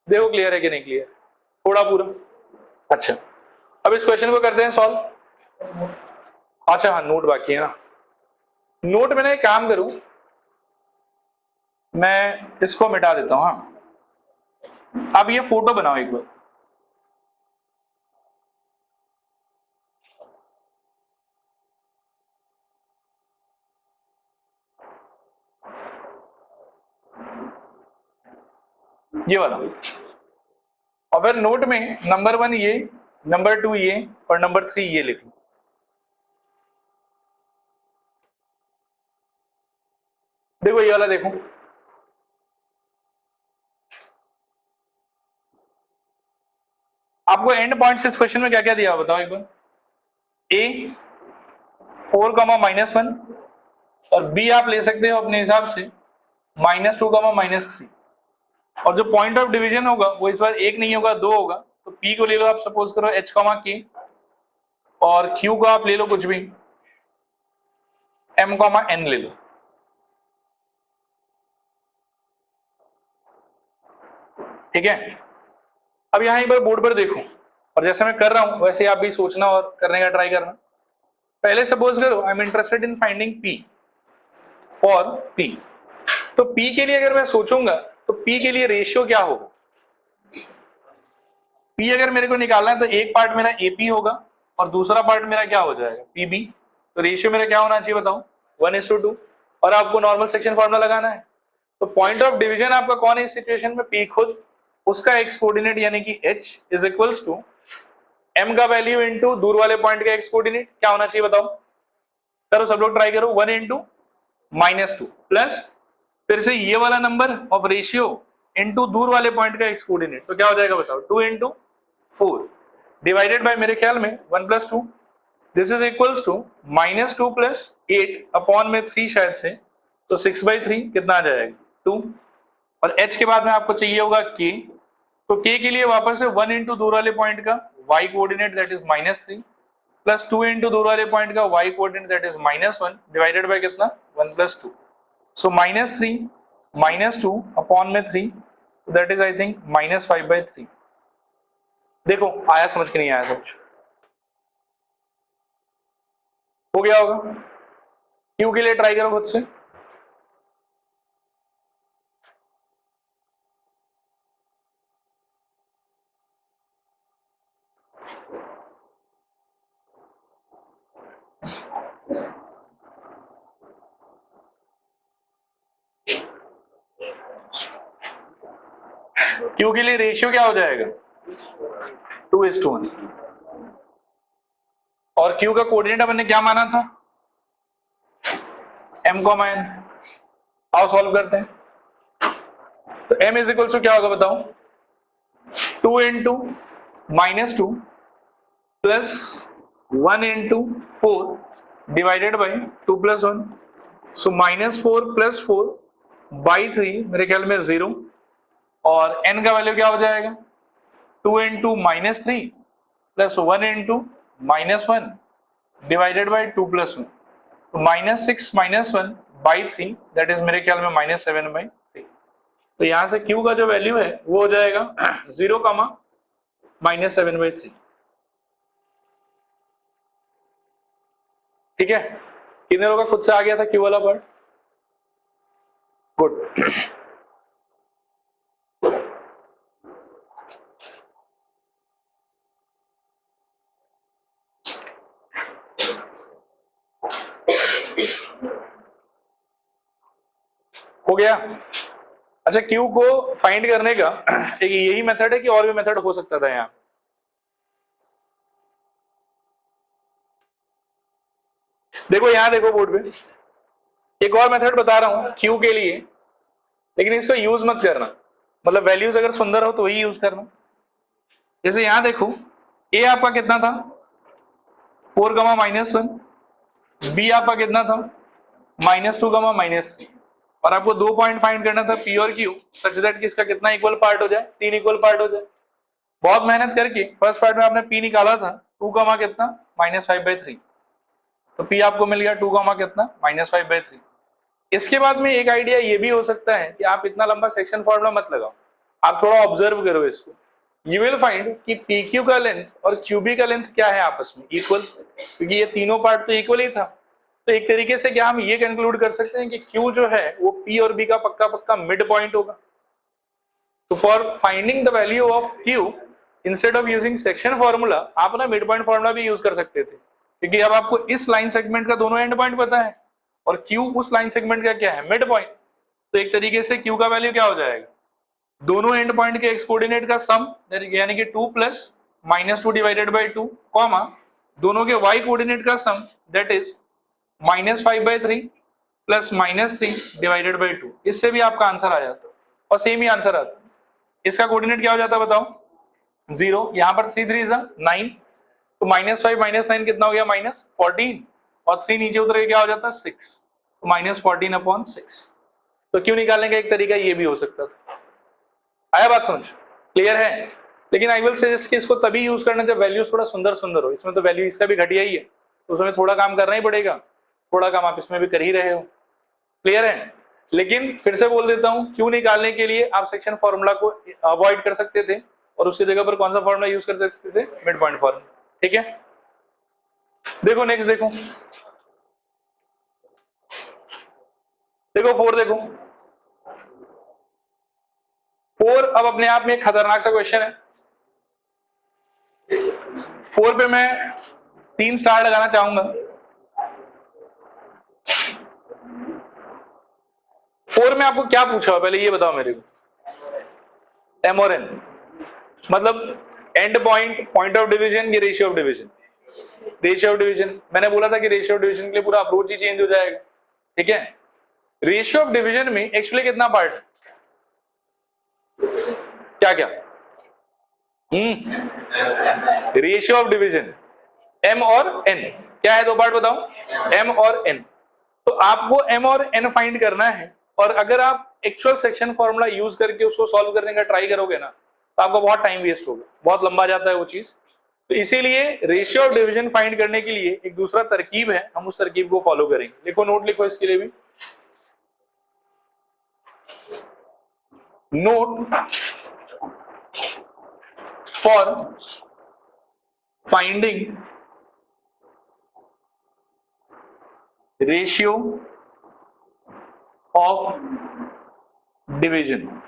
देखो क्लियर है कि नहीं क्लियर, थोड़ा पूरा। अच्छा, अब इस क्वेश्चन को करते हैं सॉल्व। अच्छा हाँ, नोट बाकी है ना। नोट में ना एक काम करूं, मैं इसको मिटा देता हूं। हाँ, अब ये फोटो बनाओ एक बार। ये वाला। और फिर नोट में नंबर 1 ये, नंबर 2 ये और नंबर 3 ये लिख लो। देखो ये वाला देखो, आपको एंड पॉइंट्स इस क्वेश्चन में क्या क्या दिया बताओ एक बार। ए 4, -1, और बी आप ले सकते हो अपने हिसाब से -2, -3। और जो पॉइंट ऑफ डिवीजन होगा वो इस बार 1 नहीं होगा 2 होगा, तो पी को ले लो आप सपोज करो h, के, और क्यू को आप ले लो कुछ भी m, n ले लो। ठीक है, अब यहां एक बार बोर्ड पर देखो, और जैसे मैं कर रहा हूं वैसे आप भी सोचना और करने का ट्राई करना। पहले सपोज करो I am interested in finding p for p। तो p के लिए अगर मैं सोचूंगा तो p के लिए रेशियो क्या होगा, p अगर मेरे को निकालना है तो एक पार्ट मेरा AP होगा और दूसरा पार्ट मेरा क्या हो जाएगा PB। तो रेशियो मेरा क्या होना चाहिए बताओ 1:2। और आपको नॉर्मल सेक्शन फॉर्मूला लगाना है, तो पॉइंट ऑफ डिवीजन आपका कौन है इस सिचुएशन में, P खुद, उसका एक्स कोऑर्डिनेट यानी कि h is equals to m का वैल्यू इनटू दूर वाले पॉइंट का एक्स कोऑर्डिनेट क्या होना चाहिए बताओ। करो सब लोग ट्राई करो, 1:-2 प्लस फिर से ये वाला नंबर ऑफ रेशियो इनटू दूर वाले पॉइंट का एक्स कोऑर्डिनेट, तो क्या हो जाएगा बताओ 2:4 डिवाइडेड बाय मेरे ख्याल में 1+2। This is equals to -2 + 8 upon में 3 शायद से, तो 6/3 कितना आ जाएगा 2। और h के बाद में आपको चाहिए होगा k, तो k के लिए वापस से 1 दूर वाले पॉइंट का y coordinate that is -3 plus 2 दूर वाले पॉइंट का y coordinate that is -1 divided by कितना 1+2। सो -3 -2 अपॉन में 3 दैट इज आई थिंक -5/3। देखो आया समझ के नहीं आया समझ, हो गया होगा। क्यू के लिए ट्राई करो खुद से। Q के लिए रेशियो क्या हो जाएगा 2:1 और Q का कोऑर्डिनेट अपन ने क्या माना था m, n। आओ सॉल्व करते हैं। तो m इज इक्वल टू क्या होगा बताओ 2 into -2 plus 1 into 4 divided by 2 + 1। So -4 + 4 by 3 मेरे ख्याल में 0 और n का वैल्यू क्या हो जाएगा 2 into -3 plus 1 into -1 divided by 2 + 1। तो -6 -1 बाई 3 दैट इज मेरे ख्याल में -7/3। तो यहां से Q का जो वैल्यू है वो हो जाएगा 0, -7/3। ठीक है, कितने लोगों का खुद से आ गया था Q वाला पार्ट? गुड। हो गया। अच्छा, Q को फाइंड करने का एक यही मेथड है कि और भी मेथड हो सकता था यहाँ? देखो यहां देखो बोर्ड पे एक और मेथड बता रहा हूं Q के लिए, लेकिन इसको यूज मत करना, मतलब वैल्यूज अगर सुंदर हो तो ही यूज करना। जैसे यहां देखो A आपका कितना था 4, -1, B आपका कितना था -2, -3 और आपको 2 पॉइंट फाइंड करना था P और Q सच दैट कि इसका कितना इक्वल पार्ट हो जाए 3 इक्वल पार्ट हो जाए। बहुत मेहनत करके फर्स्ट पार्ट में आपने P निकाला था 2, कितना -5/3, तो P आपको मिल गया 2, कितना -5/3। इसके बाद में एक आइडिया ये भी हो सकता है कि आप इतना लंबा सेक्शन फॉर्मूला मत लगाओ, आप थोड़ा ऑब्जर्व करो इसको। यू विल फाइंड कि PQ का लेंथ और QB का लेंथ क्या है आपस में इक्वल, क्योंकि ये तीनों पार्ट तो इक्वल ही था। तो एक तरीके से क्या हम ये कंक्लूड कर सकते हैं कि Q जो है वो P और B का पक्का पक्का मिड पॉइंट होगा। तो for finding the value of Q instead of using section formula आप ना मिड पॉइंट फॉर्मूला भी यूज कर सकते थे, क्योंकि अब आपको इस लाइन सेगमेंट का दोनों एंड पॉइंट पता है और Q उस लाइन सेगमेंट का क्या है मिड पॉइंट। तो एक तरीके से Q का वैल्यू क्या हो जाएगा दोनों एंड पॉइंट के एक्स कोऑर्डिनेट का सम यानी कि 2 + -2 डिवाइडेड बाई 2 कॉमा दोनों के y कोऑर्डिनेट का sum that is -5/3 plus -3 divided by 2। इससे भी आपका आंसर आ जाता और सेम ही आंसर आता। इसका कोऑर्डिनेट क्या हो जाता बताओ 0, यहाँ पर 3 3 9, तो -5 -9 कितना हो गया -14 और 3 नीचे उतर के क्या हो जाता 6, तो -14/6। तो क्यों निकालने का एक तरीका ये भी हो सकता था। आया बात समझ, क्लियर है? लेकिन आई विल सजेस्ट कि इसको तभी यूज करना जब वैल्यूज थोड़ा सुंदर सुंदर हो। इसमें तो वैल्यू इसका भी घटिया ही है, तो उसमें थोड़ा काम करना ही पड़ेगा, थोड़ा काम आप इसमें भी कर ही रहे हो, क्लियर है? लेकिन फिर से बोल देता हूं क्यों निकालने के लिए आप सेक्शन फॉर्मूला को अवॉइड कर सकते थे और उसकी जगह पर कौन सा फॉर्मूला यूज कर सकते थे मिड पॉइंट फॉर्मूला। ठीक है, देखो नेक्स्ट देखो 4 देखो 4 अब अपने आप में एक खतरनाक सा क्वेश्चन है। 4 पे मैं 3 स्टार लगाना चाहूंगा। 4 में आपको क्या पूछा पहले ये बताओ मेरे को। M और N मतलब end point, point of division, ये ratio of division. Ratio of division मैंने बोला था कि रेशियो ऑफ डिवीजन के लिए पूरा अप्रोच ही चेंज हो जाएगा। ठीक है, रेशियो ऑफ डिवीजन में एक्चुअली कितना पार्ट है क्या क्या रेशियो ऑफ डिवीजन M और N क्या है, दो पार्ट बताओ M और N। तो आपको M और N फाइंड करना है और अगर आप एक्चुअल सेक्शन फॉर्मूला यूज करके उसको सॉल्व करने का ट्राई करोगे ना तो आपका बहुत टाइम वेस्ट होगा, बहुत लंबा जाता है वो चीज। तो इसीलिए रेशियो ऑफ डिवीजन फाइंड करने के लिए एक दूसरा तरकीब है, हम उस तरकीब को फॉलो करेंगे। लिखो, नोट लिखो इसके लिए भी, note for finding ratio of division.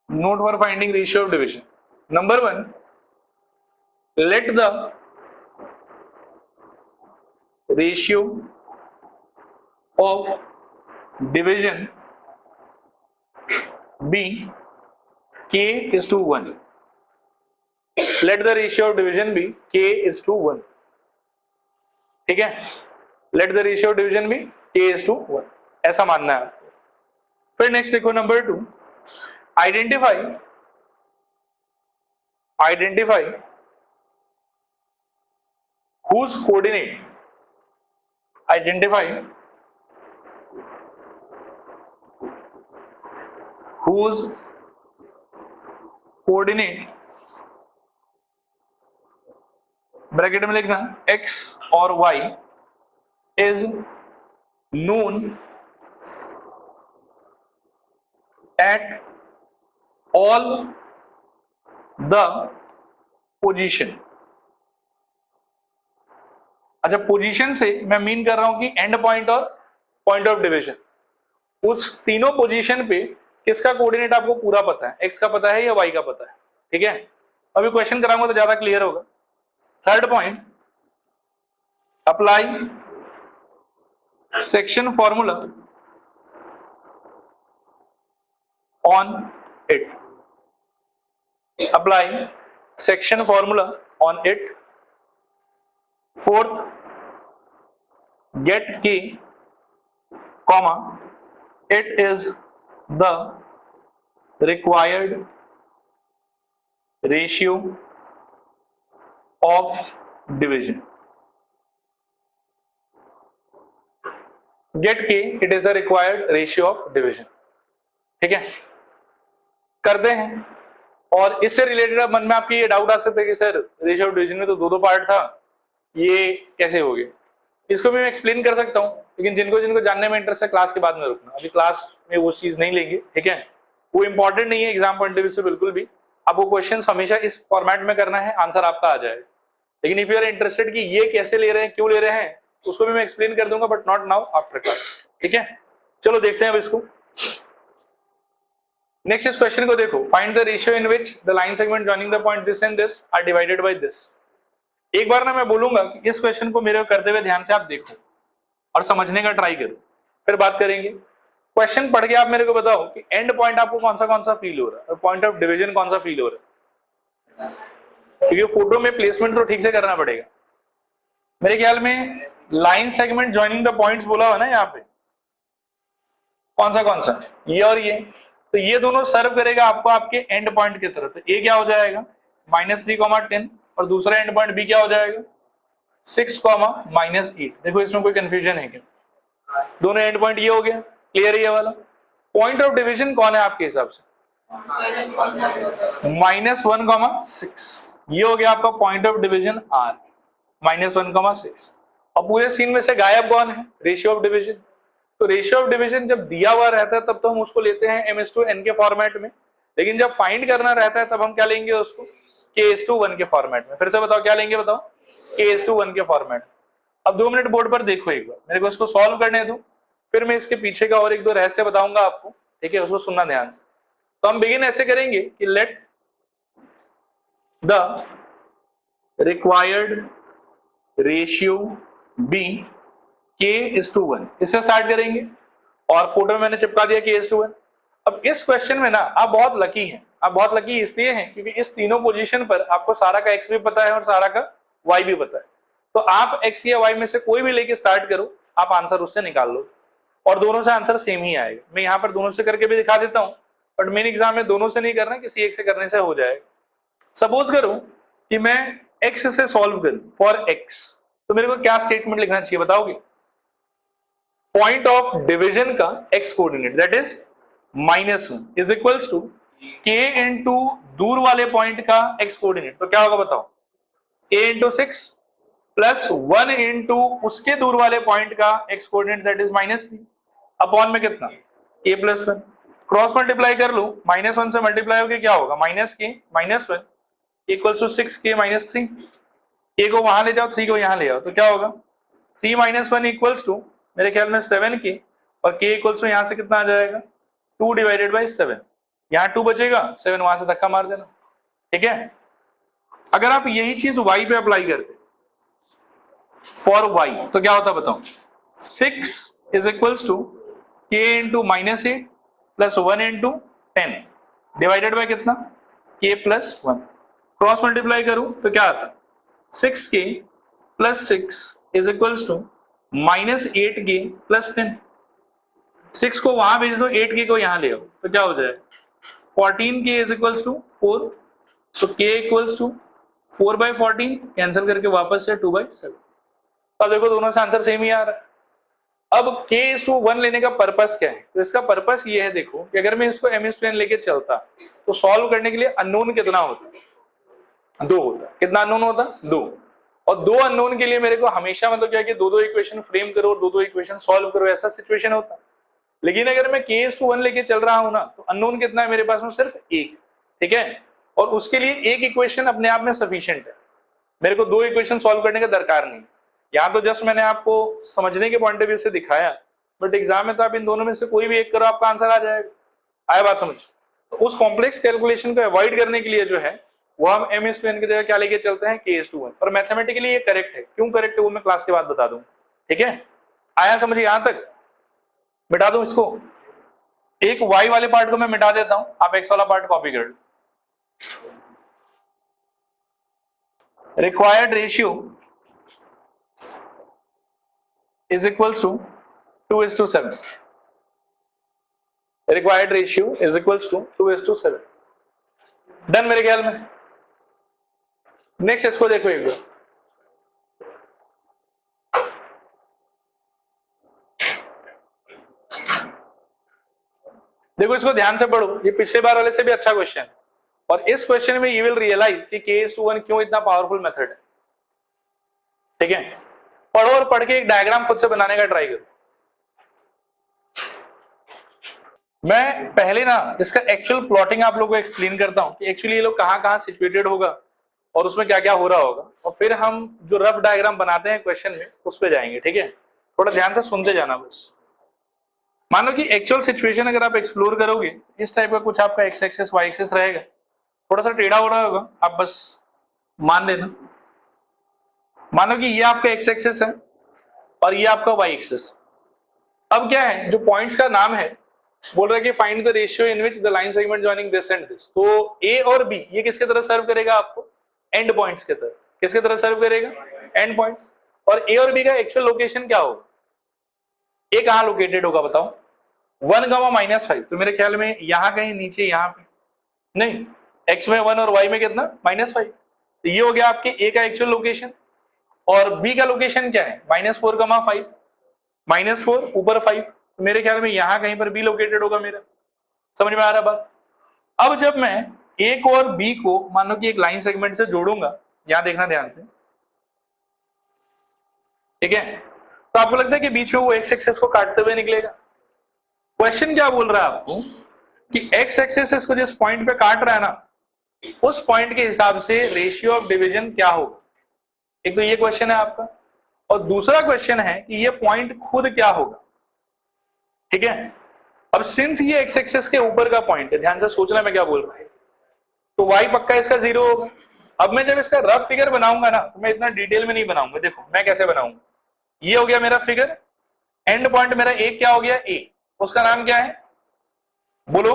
Note for finding ratio of division. Number 1, let the ratio of division b k is to 1. Let the ratio of division be k is to 1. ठीक है, let the ratio of division be k is to 1, ऐसा मानना है आपको। फिर next देखो number 2, identify whose coordinate bracket में लिखना x और y is known at all the position। अच्छा, पोजीशन से मैं मीन कर रहा हूं कि एंड पॉइंट और पॉइंट ऑफ डिवीजन, उस तीनों पोजीशन पे किसका कोऑर्डिनेट आपको पूरा पता है, एक्स का पता है या वाई का पता है। ठीक है, अभी क्वेश्चन कराऊंगा तो ज्यादा क्लियर होगा। Third point, apply section formula on it, apply section formula on it. Fourth, get k comma it is the required ratio of division। get k it is the required ratio of division। ठीक है, करते हैं। और इससे related मन में आपकी ये डाउट आ सकता है कि सर रेशियो ऑफ डिवीजन में तो दो पार्ट था, ये कैसे हो गया। इसको भी मैं एक्सप्लेन कर सकता हूं, लेकिन जिनको जानने में इंटरेस्ट है क्लास के बाद में रुकना, अभी क्लास में वो चीज नहीं लेंगे। ठीक है, वो इंपॉर्टेंट नहीं है एग्जाम पॉइंट ऑफ व्यू से बिल्कुल भी। आपको क्वेश्चंस हमेशा इस फॉर्मेट में करना है, आंसर आपका आ जाएगा। लेकिन इफ यू आर इंटरेस्टेड कि ये कैसे ले रहे हैं, क्यों ले रहे हैं, उसको भी मैं एक्सप्लेन कर दूंगा, but not now, after class. ठीक है, चलो देखते हैं अब इसको। नेक्स्ट इस क्वेश्चन को देखो, find the ratio in which the line segment joining the point this and this are divided by this. एक बार ना मैं बोलूंगा कि इस क्वेश्चन को मेरे करते हुए ध्यान से आप देखो और समझने का ट्राई करो, फिर बात करेंगे। क्वेश्चन पढ़ के आप मेरे को बताओ कि एंड पॉइंट आपको कौन सा फील हो रहा है और पॉइंट ऑफ डिवीजन कौन सा फील हो रहा है, क्योंकि फोटो में प्लेसमेंट तो ठीक से करना पड़ेगा। मेरे ख्याल में line segment joining the points बोला हुआ ना यहाँ पे, कौन सा, ये और ये, तो ये दोनों सर्व करेगा आपको आपके एंड पॉइंट की तरफ। तो ये क्या हो जाएगा -3, 10, और दूसरा एंड पॉइंट बी क्या हो जाएगा 6, -8। देखो इसमें कोई कंफ्यूजन है क्या, दोनों एंड पॉइंट ये हो गया, क्लियर है ये वाला। पॉइंट ऑफ डिवीजन कौन है आपके हिसाब से, -1, 6, ये हो गया आपका पॉइंट ऑफ डिवीजन आर, -1, 6। अब पूरे सीन में से गायब कौन है, रेशियो ऑफ डिवीजन। तो रेशियो ऑफ डिवीजन जब दिया हुआ रहता है तब तो हम उसको लेते हैं m/n के फॉर्मेट में, लेकिन जब फाइंड करना रहता है तब हम क्या लेंगे उसको k/1 के फॉर्मेट में। फिर से बताओ क्या लेंगे, बताओ k/1 के फॉर्मेट। अब 2 मिनट बोर्ड पर देखो एक बार, मेरे को इसको सॉल्व करने दो, फिर मैं इसके पीछे का और एक दो रहस्य बताऊंगा आपको। ठीक है, उसको सुनना ध्यान से। तो हम बिगिन ऐसे करेंगे कि let the required ratio be k/1, इससे स्टार्ट करेंगे और फोटो में मैंने चिपका दिया k/1। अब इस क्वेश्चन में ना आप बहुत लकी हैं, आप बहुत लकी इसलिए हैं क्योंकि इस तीनों पोजीशन पर आपको सारा का x भी पता है और सारा का y भी पता है। तो आप x या y में से कोई भी लेके स्टार्ट करो, आप आंसर उससे निकाल लो और दोनों से आंसर सेम ही आएगा। मैं यहाँ पर दोनों से करके भी दिखा देता हूँ, बट मेन एग्जाम में दोनों से नहीं करना, किसी एक से करने से हो जाएगा। सपोज करो कि मैं x से सॉल्व करूं फॉर x, तो मेरे को क्या स्टेटमेंट लिखना चाहिए बताओगे, पॉइंट ऑफ डिवीजन का x coordinate that is -1 is equals to k into दूर वाले पॉइंट का x कोऑर्डिनेट। तो क्या होगा बताओ, a इंटू 6 प्लस 1 इंटू उसके दूर वाले पॉइंट का x coordinate that is -3 upon में कितना a+1। क्रॉस मल्टीप्लाई कर लो, -1 से मल्टीप्लाई होके क्या होगा -k -1 equals to 6k -3। a को वहां ले जाओ, 3 को यहां ले आओ, तो क्या होगा 3 - 1 इक्वल्स टू मेरे ख्याल में 7k, और k इक्वल्स में यहां से कितना आ जाएगा 2 डिवाइडेड बाई 7। यहाँ 2 बचेगा, 7 वहां से धक्का मार देना। ठीक है, अगर आप यही चीज y पे अप्लाई करते फॉर y तो क्या होता बताओ, 6 is equals to k into -8 plus 1 into 10 divided by कितना k प्लस 1, क्रॉस मल्टीप्लाई करूं तो क्या आता है 6k plus 6 is equals to minus 8k plus 10। 6 को वहां भेज दो, 8k को यहां ले आओ तो क्या हो जाए 14k is equals to 4, so k equals to 4/14, cancel करके वापस से 2/7। अब देखो दोनों से आंसर सेम ही आ रहा है। अब k/1 लेने का पर्पस क्या है, तो इसका पर्पस ये है देखो कि अगर मैं इसको m/n लेके चलता तो सॉल्व करने के लिए अननोन कितना होता, 2 होता। कितना अननोन होता, 2। और 2 अननोन के लिए मेरे को हमेशा मतलब क्या है कि 2 इक्वेशन फ्रेम करो और 2 इक्वेशन सॉल्व करो, ऐसा सिचुएशन होता। लेकिन अगर मैं k/1 लेके चल रहा हूं ना तो अननोन कितना है मेरे पास में, सिर्फ 1, ठीक है। और उसके लिए एक इक्वेशन अपने आप में सफिशिएंट है, मेरे को 2 इक्वेशन सॉल्व करने का दरकार नहीं। यहाँ तो जस्ट मैंने आपको समझने के पॉइंट ऑफ व्यू से दिखाया, बट एग्जाम में तो आप इन दोनों में से कोई भी एक करो आपका आंसर आ जाएगा। आया बात समझ। तो उस कॉम्प्लेक्स कैलकुलेशन को अवॉइड करने के लिए जो है वो हम m/n की जगह क्या लेके चलते हैं k/1। और मैथमेटिकली ये करेक्ट है, क्यों करेक्ट है वो मैं क्लास के बाद बता दूं, ठीक है। आया समझ यहां तक, मिटा दूं इसको, एक y वाले पार्ट को मैं मिटा देता हूं, आप x वाला पार्ट कॉपी कर लो। Required ratio is equals to 2:7. Required ratio is equals to 2:7. Done मेरे ख्याल में। नेक्स्ट इसको देखो एक बार, देखो इसको ध्यान से पढ़ो, ये पिछले बार वाले से भी अच्छा क्वेश्चन है। और इस क्वेश्चन में यू विल रियलाइज कि k/1 क्यों इतना पावरफुल मेथड है, ठीक है। पढ़ो और पढ़ के एक डायग्राम खुद से बनाने का ट्राई करो। मैं पहले ना इसका एक्चुअल प्लॉटिंग आप लोगों को एक्सप्लेन करता हूं कि एक्चुअली ये लोग कहां सिचुएटेड होगा और उसमें क्या क्या हो रहा होगा, और फिर हम जो रफ डायग्राम बनाते हैं क्वेश्चन में उस पर जाएंगे, ठीक है। थोड़ा ध्यान से सुनते जाना बस। मान लो कि एक्चुअल सिचुएशन अगर आप एक्सप्लोर करोगे, इस टाइप का कुछ आपका एक्स एक्सिस वाई एक्सिस रहेगा, थोड़ा सा टेढ़ा हो रहा होगा, आप बस मान लेना। मानो कि ये आपका एक्स एक्सिस है और ये आपका वाई एक्सिस। अब क्या है, जो पॉइंट्स का नाम है बोल रहा है कि find the ratio in which the line segment joining this and this. तो ए और बी ये किसके तरह सर्व करेगा आपको, एंड पॉइंट्स के तरह। किसके तरह सर्व करेगा, एंड पॉइंट्स। और ए और बी का एक्चुअल लोकेशन क्या होगा, ए कहां लोकेटेड होगा बताओ, 1, -5। तो मेरे ख्याल में यहां कहीं नीचे, यहां पे नहीं, एक्स में 1 और वाई में कितना -5। तो ये हो गया आपके ए का एक्चुअल लोकेशन। और बी का लोकेशन क्या है, -4, 5, -4 ऊपर 5। तो मेरे ख्याल में यहां कहीं पर बी लोकेटेड होगा मेरा। समझ में आ रहा बात। अब जब मैं ए को और बी को मान लो कि एक लाइन सेगमेंट से जोड़ूंगा, यहां देखना ध्यान से, ठीक है। तो आपको लगता है कि बीच में वो एक्स एक्सिस को काटते हुए निकलेगा। क्वेश्चन क्या बोल रहा है आपको कि एक्स एक्सिस को जिस पॉइंट पे काट रहा है ना, उस पॉइंट के हिसाब से रेशियो ऑफ डिवीजन क्या होगा। एक तो ये क्वेश्चन है आपका, और दूसरा क्वेश्चन है कि ये पॉइंट खुद क्या होगा, ठीक है। अब सिंस ये एक्स एक्सिस के ऊपर का पॉइंट है, ध्यान से सोचना मैं क्या बोल रहा हूं, तो वाई पक्का इसका 0 होगा। अब मैं जब इसका रफ फिगर बनाऊंगा ना, तो मैं इतना डिटेल में नहीं बनाऊंगा। देखो मैं कैसे बनाऊंगा, ये हो गया मेरा फिगर, एंड पॉइंट मेरा एक क्या हो गया, ए, उसका नाम क्या है बोलो,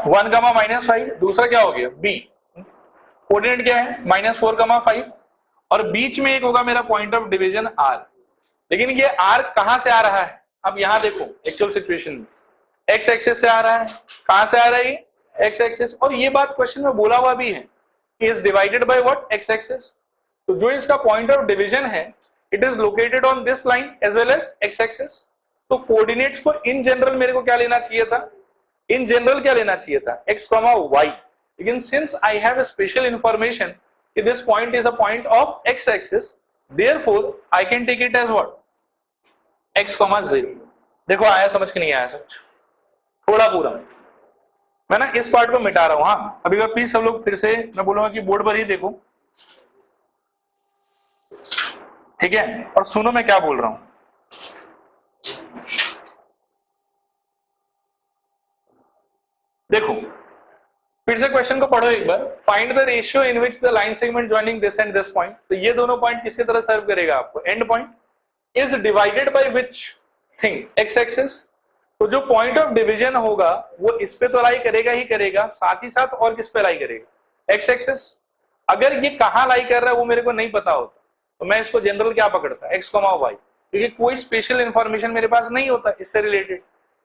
1, -5। दूसरा क्या हो गया, बी, कोऑर्डिनेट क्या है -4, 5। और बीच में एक होगा मेरा पॉइंट ऑफ डिवीजन आर। लेकिन ये आर कहां से आ रहा है, अब यहां देखो एक्चुअल सिचुएशन में एक्स एक्सिस से आ रहा है। कहां से आ रहा है, एक्स एक्सिस। और ये बात क्वेश्चन में बोला हुआ भी है, is divided by what, x axis. तो जो इसका पॉइंट ऑफ डिवीजन है, it is located on this line as well as x axis. तो कोऑर्डिनेट्स को इन जनरल मेरे को क्या लेना चाहिए था, इन जनरल क्या लेना चाहिए था, x, y। लेकिन since I have a special information कि this point is a point of x axis, therefore I can take it as what, x, 0। देखो आया समझ के नहीं आया समझ, थोड़ा पूरा मैं ना इस पार्ट को मिटा रहा हूं। हाँ अभी बार प्लीज सब लोग फिर से मैं बोलूंगा कि बोर्ड पर ही देखो, ठीक है, और सुनो मैं क्या बोल रहा हूं। देखो फिर से क्वेश्चन को पढ़ो एक बार, find the ratio in which the line segment joining this and this point. तो ये दोनों पॉइंट किसकी तरह सर्व करेगा आपको, end point, is divided by which thing, X axis. तो जो पॉइंट ऑफ डिवीजन होगा वो इस पे तो लाई करेगा ही करेगा, साथ ही साथ और किस पे लाई करेगा, एक्स एक्सिस। अगर ये कहाँ लाई कर रहा है वो मेरे को नहीं पता होता तो मैं इसको जनरल क्या पकड़ता, एक्स कॉमा वाई, क्योंकि कोई स्पेशल इंफॉर्मेशन मेरे पास नहीं होता इससे रिलेटेड।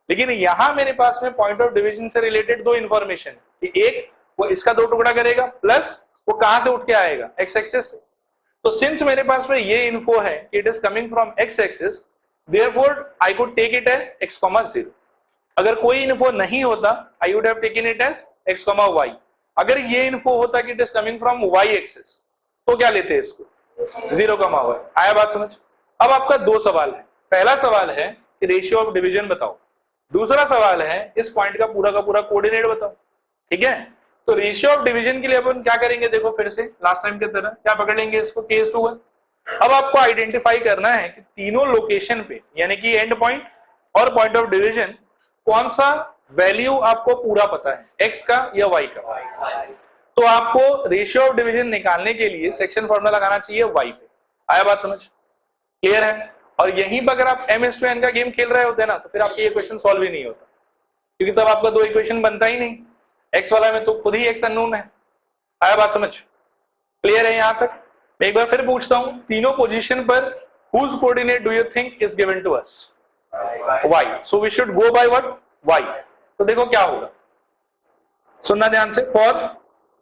लेकिन यहां मेरे पास में पॉइंट ऑफ डिवीजन से रिलेटेड दो इंफॉर्मेशन, कि एक वो इसका दो टुकड़ा करेगा प्लस वो कहां से उठ के आएगा, एक्स एक्सिस से। तो सिंस मेरे पास में ये इन्फो है कि it is coming from x axis, therefore I could take it as x, 0। अगर कोई इन्फो नहीं होता I would have taken it as x, y। अगर ये इन्फो होता कि it is coming from y axis तो क्या लेते हैं इसको, 0, y। आया बात समझ। अब आपका दो सवाल है, पहला सवाल है कि रेशियो ऑफ डिवीजन बताओ, दूसरा सवाल है इस पॉइंट का पूरा कोऑर्डिनेट बताओ। ठीक है, तो रेशियो ऑफ डिवीजन के लिए अपन क्या करेंगे, देखो फिर से लास्ट टाइम की तरह क्या पकड़ लेंगे इसको, K:1। अब आपको आइडेंटिफाई करना है कि तीनों लोकेशन पे यानी कि एंड पॉइंट और पॉइंट ऑफ डिवीजन कौन सा वैल्यू आपको पूरा पता है, एक्स का या वाई का। तो आपको रेशियो ऑफ डिवीजन निकालने के लिए सेक्शन फॉर्मूला लगाना चाहिए वाई पे। आया बात समझ, क्लियर है। और यहीं पर अगर आप m/n का गेम खेल रहे होते ना तो फिर आपके ये क्वेश्चन सॉल्व ही नहीं होता, क्योंकि तब आपका दो इक्वेशन बनता ही नहीं, एक्स वाला में तो खुद ही एक्स अननोन है। आया बात समझ, क्लियर है। यहां तक मैं एक बार फिर पूछता हूं, तीनों पोजीशन पर whose coordinate do you think is given to us, y, so we should go by what, y। तो देखो क्या होगा, सुनना ध्यान से। फॉर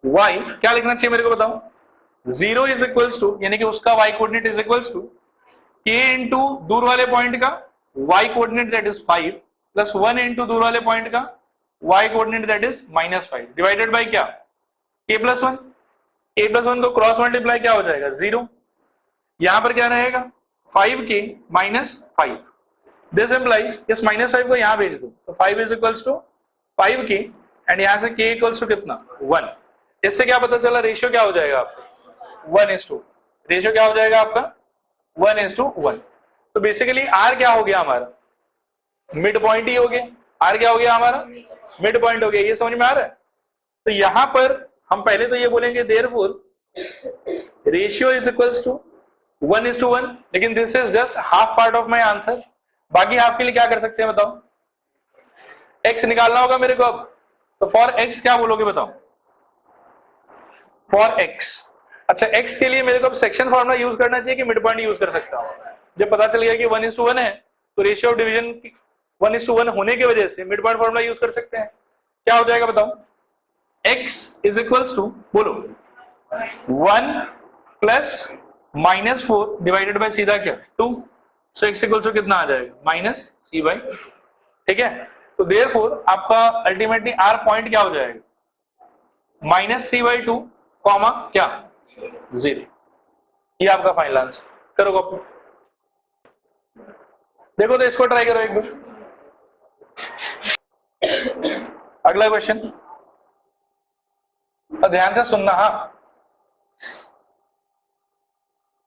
y क्या लिखना चाहिए मेरे को बताओ, 0 इज इक्वल्स टू यानी कि उसका y coordinate is equals to k into दूर वाले पॉइंट का y coordinate that is 5 plus 1 into दूर वाले पॉइंट का y coordinate that is -5 divided by क्या, k+1। k+1 को क्रॉस मल्टीप्लाई क्या हो जाएगा, 0। यहां पर क्या रहेगा, 5k -5। दिस इंप्लाइज इस -5 को यहां भेज दो तो 5 is equals to 5k and यहां से k इक्वल्स टू कितना, 1। इससे क्या पता चला, रेशियो क्या हो जाएगा आपका 1:2। रेशियो क्या हो जाएगा आपका 1:1। तो बेसिकली r क्या हो गया हमारा, मिड पॉइंट ही हो गया। r क्या हो गया हमारा, मिड पॉइंट हो गया। ये समझ में आ रहा है। तो यहां पर हम पहले तो ये बोलेंगे therefore ratio is equals to 1:1, लेकिन this is just half part of my answer. बाकी हाफ के लिए क्या कर सकते हैं बताओ, x निकालना होगा मेरे को अब। तो फॉर x क्या बोलोगे बताओ, फॉर x। अच्छा, x के लिए मेरे को अब सेक्शन फॉर्मूला यूज करना चाहिए कि मिड पॉइंट यूज कर सकता हूं। जब पता चल गया कि 1:1 है तो रेशियो ऑफ डिवीजन 1:1 होने की वजह से मिड पॉइंट फॉर्मूला यूज कर सकते हैं। क्या हो जाएगा बताओ, x इज इक्वल्स टू बोलो 1 प्लस -4 डिवाइडेड बाय सीधा क्या 2। सो x इक्वल्स टू कितना आ जाएगा, -3/। ठीक है, तो देयरफॉर आपका अल्टीमेटली r पॉइंट क्या हो जाएगा, -3/2 कॉमा क्या 0। ये आपका फाइनल आंसर। करो कॉपी, देखो तो इसको ट्राई करो एक बार। अगला क्वेश्चन ध्यान से सुनना। हाँ,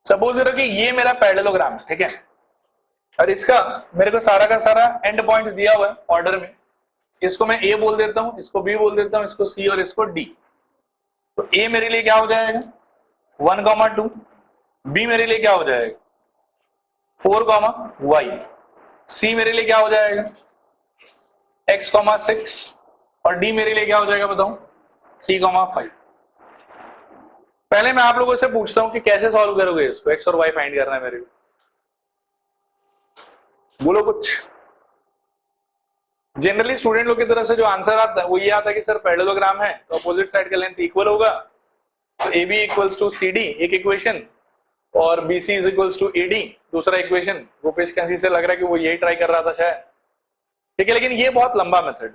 सपोज करो कि ये मेरा पैरेललोग्राम है, ठीक है, और इसका मेरे को सारा का सारा एंड पॉइंट दिया हुआ है ऑर्डर में। इसको मैं a बोल देता हूं, इसको b बोल देता हूं, इसको c और इसको d। तो a मेरे लिए क्या हो जाएगा 1, 2। b मेरे लिए क्या हो जाएगा 4, y। c मेरे लिए क्या हो जाएगा x, 6 और d मेरे लिए क्या हो जाएगा बताओ 3, 5। पहले मैं आप लोगों से पूछता हूं कि कैसे सॉल्व करोगे इसको, x और y फाइंड करना है मेरे को, बोलो कुछ। जनरली स्टूडेंट लोग की तरफ से जो आंसर आता है वो ये आता है कि सर पैरेललोग्राम है तो अपोजिट साइड का लेंथ इक्वल होगा, तो AB इक्वल्स टू CD एक इक्वेशन और BC is equals to AD दूसरा इक्वेशन। गोपेश कैंसी से लग रहा है कि वो यही ट्राई कर रहा था शायद। ठीक है, लेकिन ये बहुत लंबा मेथड,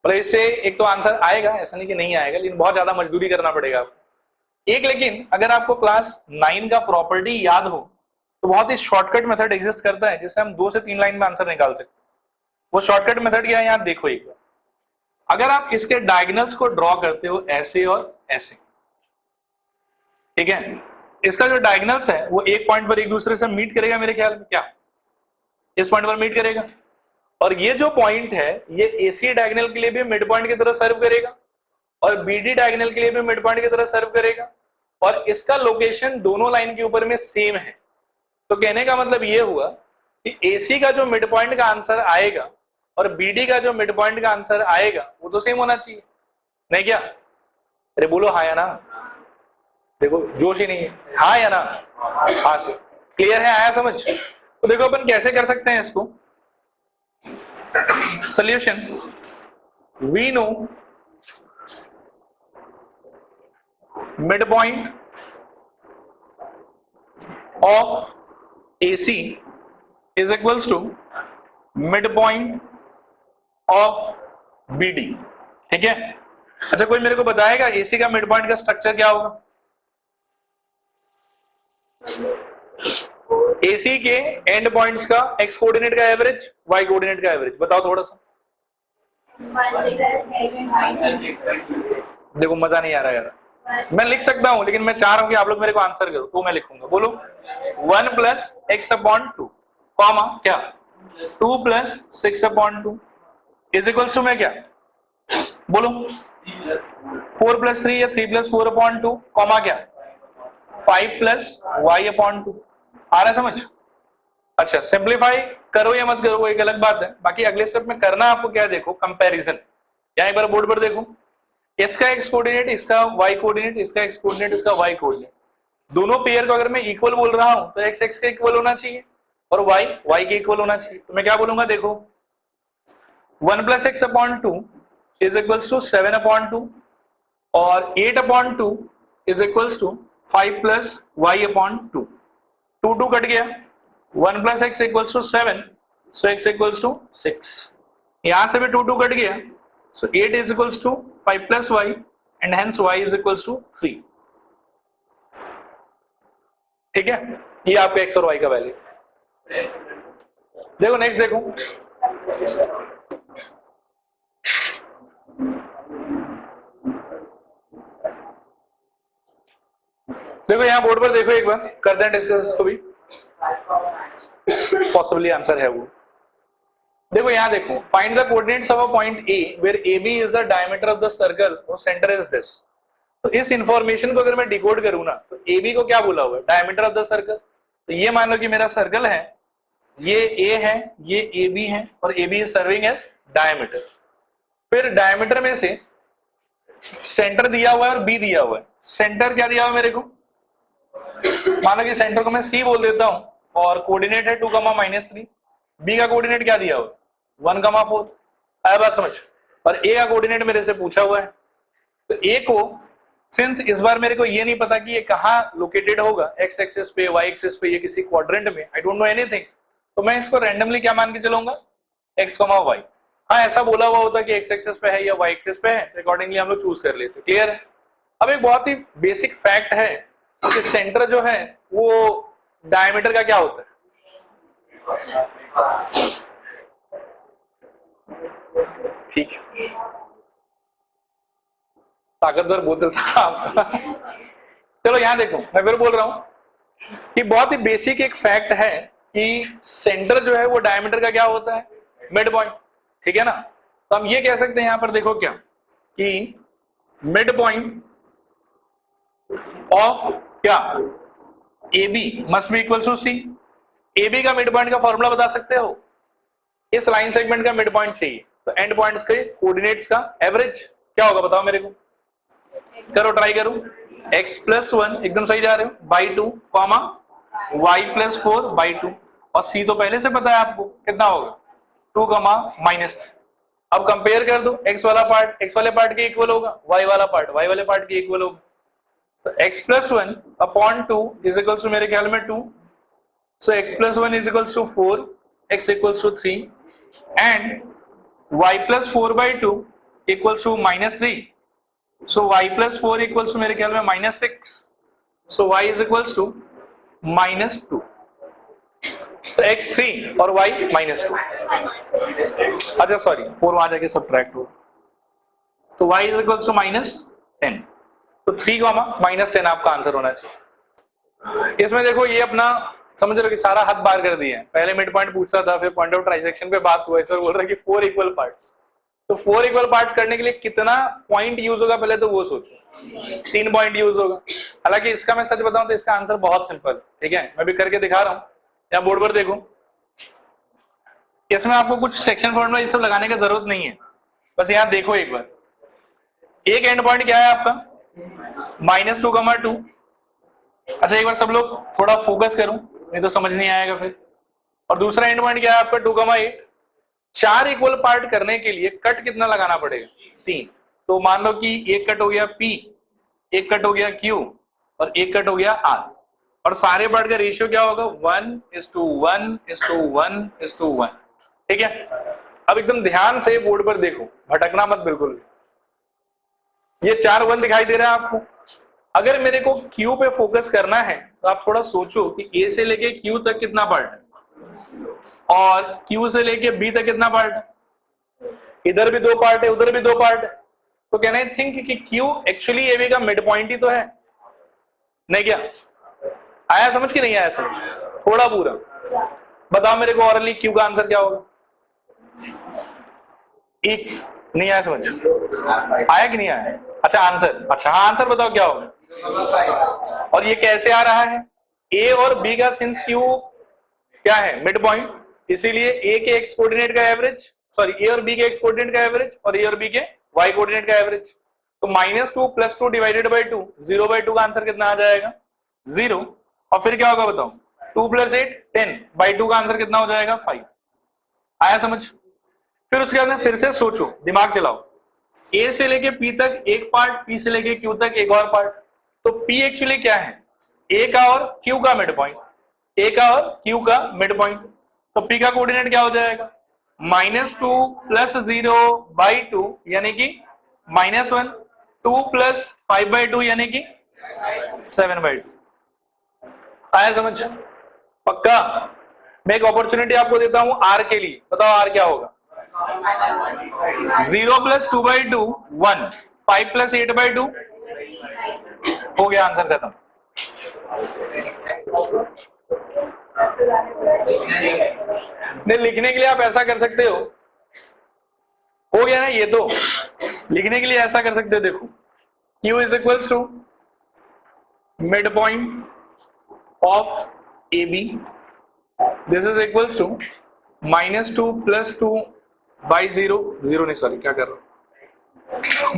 मतलब इससे एक तो आंसर आएगा, ऐसा नहीं कि नहीं आएगा, लेकिन बहुत ज्यादा मजदूरी करना पड़ेगा आपको एक। लेकिन अगर आपको क्लास 9 का प्रॉपर्टी याद हो तो बहुत ही शॉर्टकट मेथड एग्जिस्ट करता है जिससे हम 2 से 3 लाइन में आंसर निकाल सकते हैं। वो शॉर्टकट मेथड क्या है यहाँ देखो एक बार। अगर आप इसके डायगोनल्स को ड्रॉ करते हो ऐसे और ऐसे, ठीक है, इसका जो डायगोनल्स है वो एक पॉइंट पर एक दूसरे से मीट करेगा मेरे ख्याल में, क्या इस पॉइंट पर मीट करेगा। और ये जो पॉइंट है ये AC डायगोनल के लिए भी मिड पॉइंट की तरह सर्व करेगा और BD डायगोनल के लिए भी मिड पॉइंट की तरह सर्व करेगा, और इसका लोकेशन दोनों लाइन के ऊपर में सेम है। तो कहने का मतलब ये हुआ कि AC का जो मिड पॉइंट का आंसर आएगा और BD का जो मिड पॉइंट का आंसर आएगा वो तो सेम होना चाहिए, नहीं क्या? अरे बोलो हाँ या ना, देखो जोश ही नहीं है, हाँ या ना? हाँ से क्लियर है, आया समझ? तो देखो अपन कैसे कर सकते हैं इसको solution. We know mid point of AC is equals to midpoint of BD, ठीक है? अच्छा कोई मेरे को बताएगा AC का मिड पॉइंट का स्ट्रक्चर क्या होगा? AC के एंड पॉइंट्स का x कोऑर्डिनेट का एवरेज, y कोऑर्डिनेट का एवरेज, बताओ थोड़ा सा। देखो मजा नहीं आ रहा यार, मैं लिख सकता हूं लेकिन मैं चाह रहा हूं कि आप लोग मेरे को आंसर करो, तो मैं लिखूंगा। बोलो 1 + x/2 कॉमा क्या 2 + 6/2 इज इक्वल्स टू में क्या? बोलो 4 + 3 या 3 + 4/2 कॉमा क्या 5 + y/2। आ रहा है समझ? अच्छा सिंप्लीफाई करो या मत करो वो एक अलग बात है, बाकी अगले स्टेप में करना आपको क्या है, देखो कंपैरिजन। यहाँ एक बार बोर्ड पर देखो, इसका x कोऑर्डिनेट, इसका y कोऑर्डिनेट, इसका x कोऑर्डिनेट, इसका y कोऑर्डिनेट, दोनों पेयर को अगर मैं इक्वल बोल रहा हूं तो x x के इक्वल होना चाहिए और y y के इक्वल होना चाहिए। तो मैं क्या बोलूंगा, देखो 1 + x/2 इज इक्वल्स टू 7/2 और 8/2 is equals to 5 + y/2। 2 2 cut गया, 1 + x equals to 7, so x equals to 6। यहां से भी 2 2 कट गया, so 8 is equals to 5 plus y and hence y is equals to 3। ठीक है, ये आपका x और y का वैल्यू। देखो नेक्स्ट देखो, देखो यहां बोर्ड पर देखो, एक बार करते हैं डिस्कस इसको भी, पॉसिबली आंसर है वो। देखो यहां देखो, find the coordinates of a point A where AB is the diameter of the circle और सेंटर इज दिस। तो इस इंफॉर्मेशन को अगर मैं डिकोड करूं ना, तो AB को क्या बोला हुआ है, डायमीटर ऑफ द सर्कल। तो ये मान लो कि मेरा सर्कल है, ये A है, ये AB है और AB is serving as diameter. फिर डायमीटर में से सेंटर दिया हुआ है और B दिया हुआ है। सेंटर क्या दिया हुआ है मेरे को, मानो कि सेंटर को मैं C बोल देता हूं और कोऑर्डिनेट है 2, -3। B का कोऑर्डिनेट क्या दिया हुआ है 1, 4। आया बात समझ? और A का कोऑर्डिनेट मेरे से पूछा हुआ है, तो A को सिंस इस बार मेरे को ये नहीं पता कि ये कहाँ लोकेटेड होगा, x एक्सिस पे, y एक्सिस पे, ये किसी क्वाड्रेंट में, आई डोंट नो एनीथिंग, तो मैं इसको रैंडमली क्या मान के चलूंगा x, y। हाँ ऐसा बोला हुआ होता कि x एक्सिस पे है या y एक्सिस पे है, अकॉर्डिंगली हम लोग चूज कर लेते। क्लियर है? अब एक बहुत ही बेसिक फैक्ट है कि सेंटर जो है वो डायमीटर का क्या होता है, ठीक है, ताकतवर बोतल था आपका। चलो यहां देखो, मैं फिर बोल रहा हूं कि बहुत ही बेसिक एक फैक्ट है कि सेंटर जो है वो डायमीटर का क्या होता है, मिड पॉइंट। ठीक है ना? तो हम ये कह सकते हैं यहां पर देखो क्या कि मिड पॉइंट ऑफ क्या AB must be equal to C। AB का मिड पॉइंट का फॉर्मूला बता सकते हो, इस लाइन सेगमेंट का मिड पॉइंट चाहिए, तो एंड पॉइंट्स के कोऑर्डिनेट्स का एवरेज क्या होगा बताओ मेरे को, करो ट्राई करो। x + 1 एकदम सही जा रहे हो, बाई 2 कॉमा y + 4 बाई 2 और C तो पहले से पता है आपको कितना होगा 2, -3। अब कंपेयर कर दो, x वाला पार्ट x वाले पार्ट के इक्वल होगा, y वाला पार्ट y वाले पार्ट के इक्वल होगा। तो x + 1/2 इज इक्वल्स टू मेरे ख्याल में 2, so x + 1 is equals to 4, x equals to 3 and y + 4/2 equals to -3, so y + 4 equals to मेरे ख्याल में -6, so y is equals to -2। तो x 3 और y -2, अच्छा सॉरी 4 वहां जाके सब्ट्रैक्ट हो, तो y इज इक्वल्स टू -10, तो 3, -10 आपका आंसर होना चाहिए। इसमें देखो ये अपना समझ लो कि सारा हद पार कर दिया है, पहले मिड पॉइंट पूछता था, फिर पॉइंट ऑफ ट्रांजैक्शन पे बात हुआ, इस बार बोल रहा है कि 4 इक्वल पार्ट्स। तो 4 इक्वल पार्ट्स करने के लिए कितना पॉइंट यूज होगा पहले तो वो सोचो, 3 पॉइंट यूज होगा। हालांकि इसका मैं सच बताऊं तो इसका आंसर बहुत सिंपल, ठीक है, मैं भी करके दिखा रहा हूं। यहाँ बोर्ड पर देखो, इसमें आपको कुछ सेक्शन फॉर्मूला ये सब लगाने की जरूरत नहीं है, बस यहाँ देखो एक बार। एक एंड पॉइंट क्या है आपका -2, 2। अच्छा एक बार सब लोग थोड़ा फोकस करो, नहीं तो समझ नहीं आएगा फिर। और दूसरा एंड पॉइंट क्या है आपका 2, 8। 4 इक्वल पार्ट करने के लिए कट कितना लगाना पड़ेगा 3। तो मान लो कि एक कट हो गया P, एक कट हो गया Q और एक कट हो गया R। और सारे पार्ट का रेशियो क्या होगा 1:1:1:1:1। ठीक है, अब एकदम ध्यान से बोर्ड पर देखो, भटकना मत बिल्कुल। ये 4 1 दिखाई दे रहा है आपको। अगर मेरे को Q पे फोकस करना है तो आप थोड़ा सोचो कि A से लेके Q तक कितना पार्ट है और Q से लेके B तक कितना पार्ट है। इधर भी 2 पार्ट है, उधर भी 2 पार्ट है। तो कैन आई थिंक कि Q एक्चुअली AB का मिड पॉइंट ही तो है, नहीं क्या? आया समझ कि नहीं आया समझ? थोड़ा पूरा बताओ मेरे को ऑरली Q का आंसर क्या होगा? एक नहीं आया समझ? आया कि नहीं आया? अच्छा आंसर, अच्छा हाँ आंसर बताओ क्या होगा। और ये कैसे आ रहा है? A और B का सिंस Q क्या है मिड पॉइंट, इसीलिए A के एक्स कोऑर्डिनेट का एवरेज, सॉरी A और B के एक्स कोऑर्डिनेट का एवरेज और A और B के वाई कोऑर्डिनेट का एवरेज। तो -2 + 2 डिवाइडेड बाय 2, 0/2 का आंसर कितना आ जाएगा 0। और फिर क्या होगा बताओ 2 + 8 10/2 का आंसर कितना हो जाएगा 5। आया समझ? फिर उसके बाद फिर से सोचो, दिमाग चलाओ। A से लेके P तक एक पार्ट, P से लेके Q तक एक और पार्ट। तो P एक्चुअली क्या है A का और Q का मिड पॉइंट, A का और Q का मिड पॉइंट। तो P का कोऑर्डिनेट क्या हो जाएगा -2 + 0/2 यानी कि -1, 2 + 5/2 यानी कि 7/2। आया समझ? पक्का? मैं एक अपॉर्चुनिटी आपको देता हूं R के लिए, बताओ R क्या होगा? 0 + 2/2 1, 5 + 8/2 हो गया आंसर खत्म। नहीं लिखने के लिए आप ऐसा कर सकते हो गया ना ये तो। लिखने के लिए ऐसा कर सकते हो, देखो Q = mid point of AB, this is equals to -2 + 2/0, 0 नहीं सॉरी क्या कर रहा हूं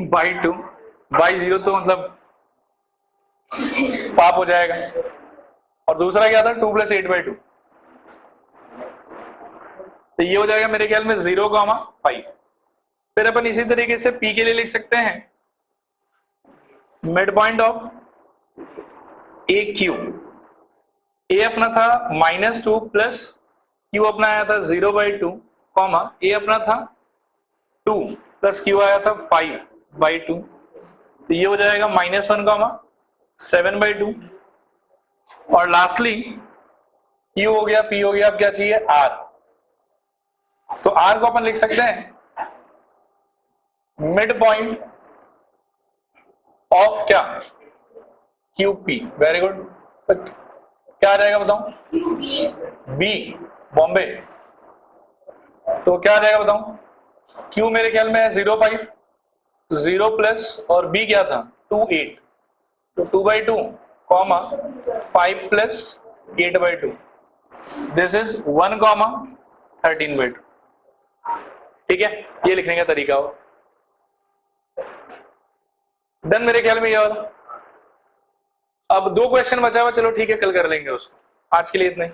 /2/0 तो मतलब पाप हो जाएगा। और दूसरा क्या था 2 + 8/2, तो ये हो जाएगा मेरे ख्याल में 0,5। फिर अपन इसी तरीके से P के लिए लिख सकते हैं mid point of AQ। A अपना था -2 + Q अपना आया था 0/2, A अपना था 2 + Q आया था 5/2, तो ये हो जाएगा -1, 7/2। और लास्टली Q हो गया, P हो गया, अब क्या चाहिए R। तो R को अपन लिख सकते हैं मिड पॉइंट ऑफ क्या QP। Very good. तो क्या आ जाएगा बताओ B बॉम्बे। तो क्या आ जाएगा बताओ Q मेरे ख्याल में है 0,5, 0 प्लस और B क्या था 2 8, तो 2/2, 5 + 8/2, दिस इज 1, 13/2। ठीक है, ये लिखने का तरीका हो। डन मेरे ख्याल में ये वाला। अब 2 क्वेश्चन बचा हुआ, चलो ठीक है कल कर लेंगे उसको। आज के लिए इतना ही।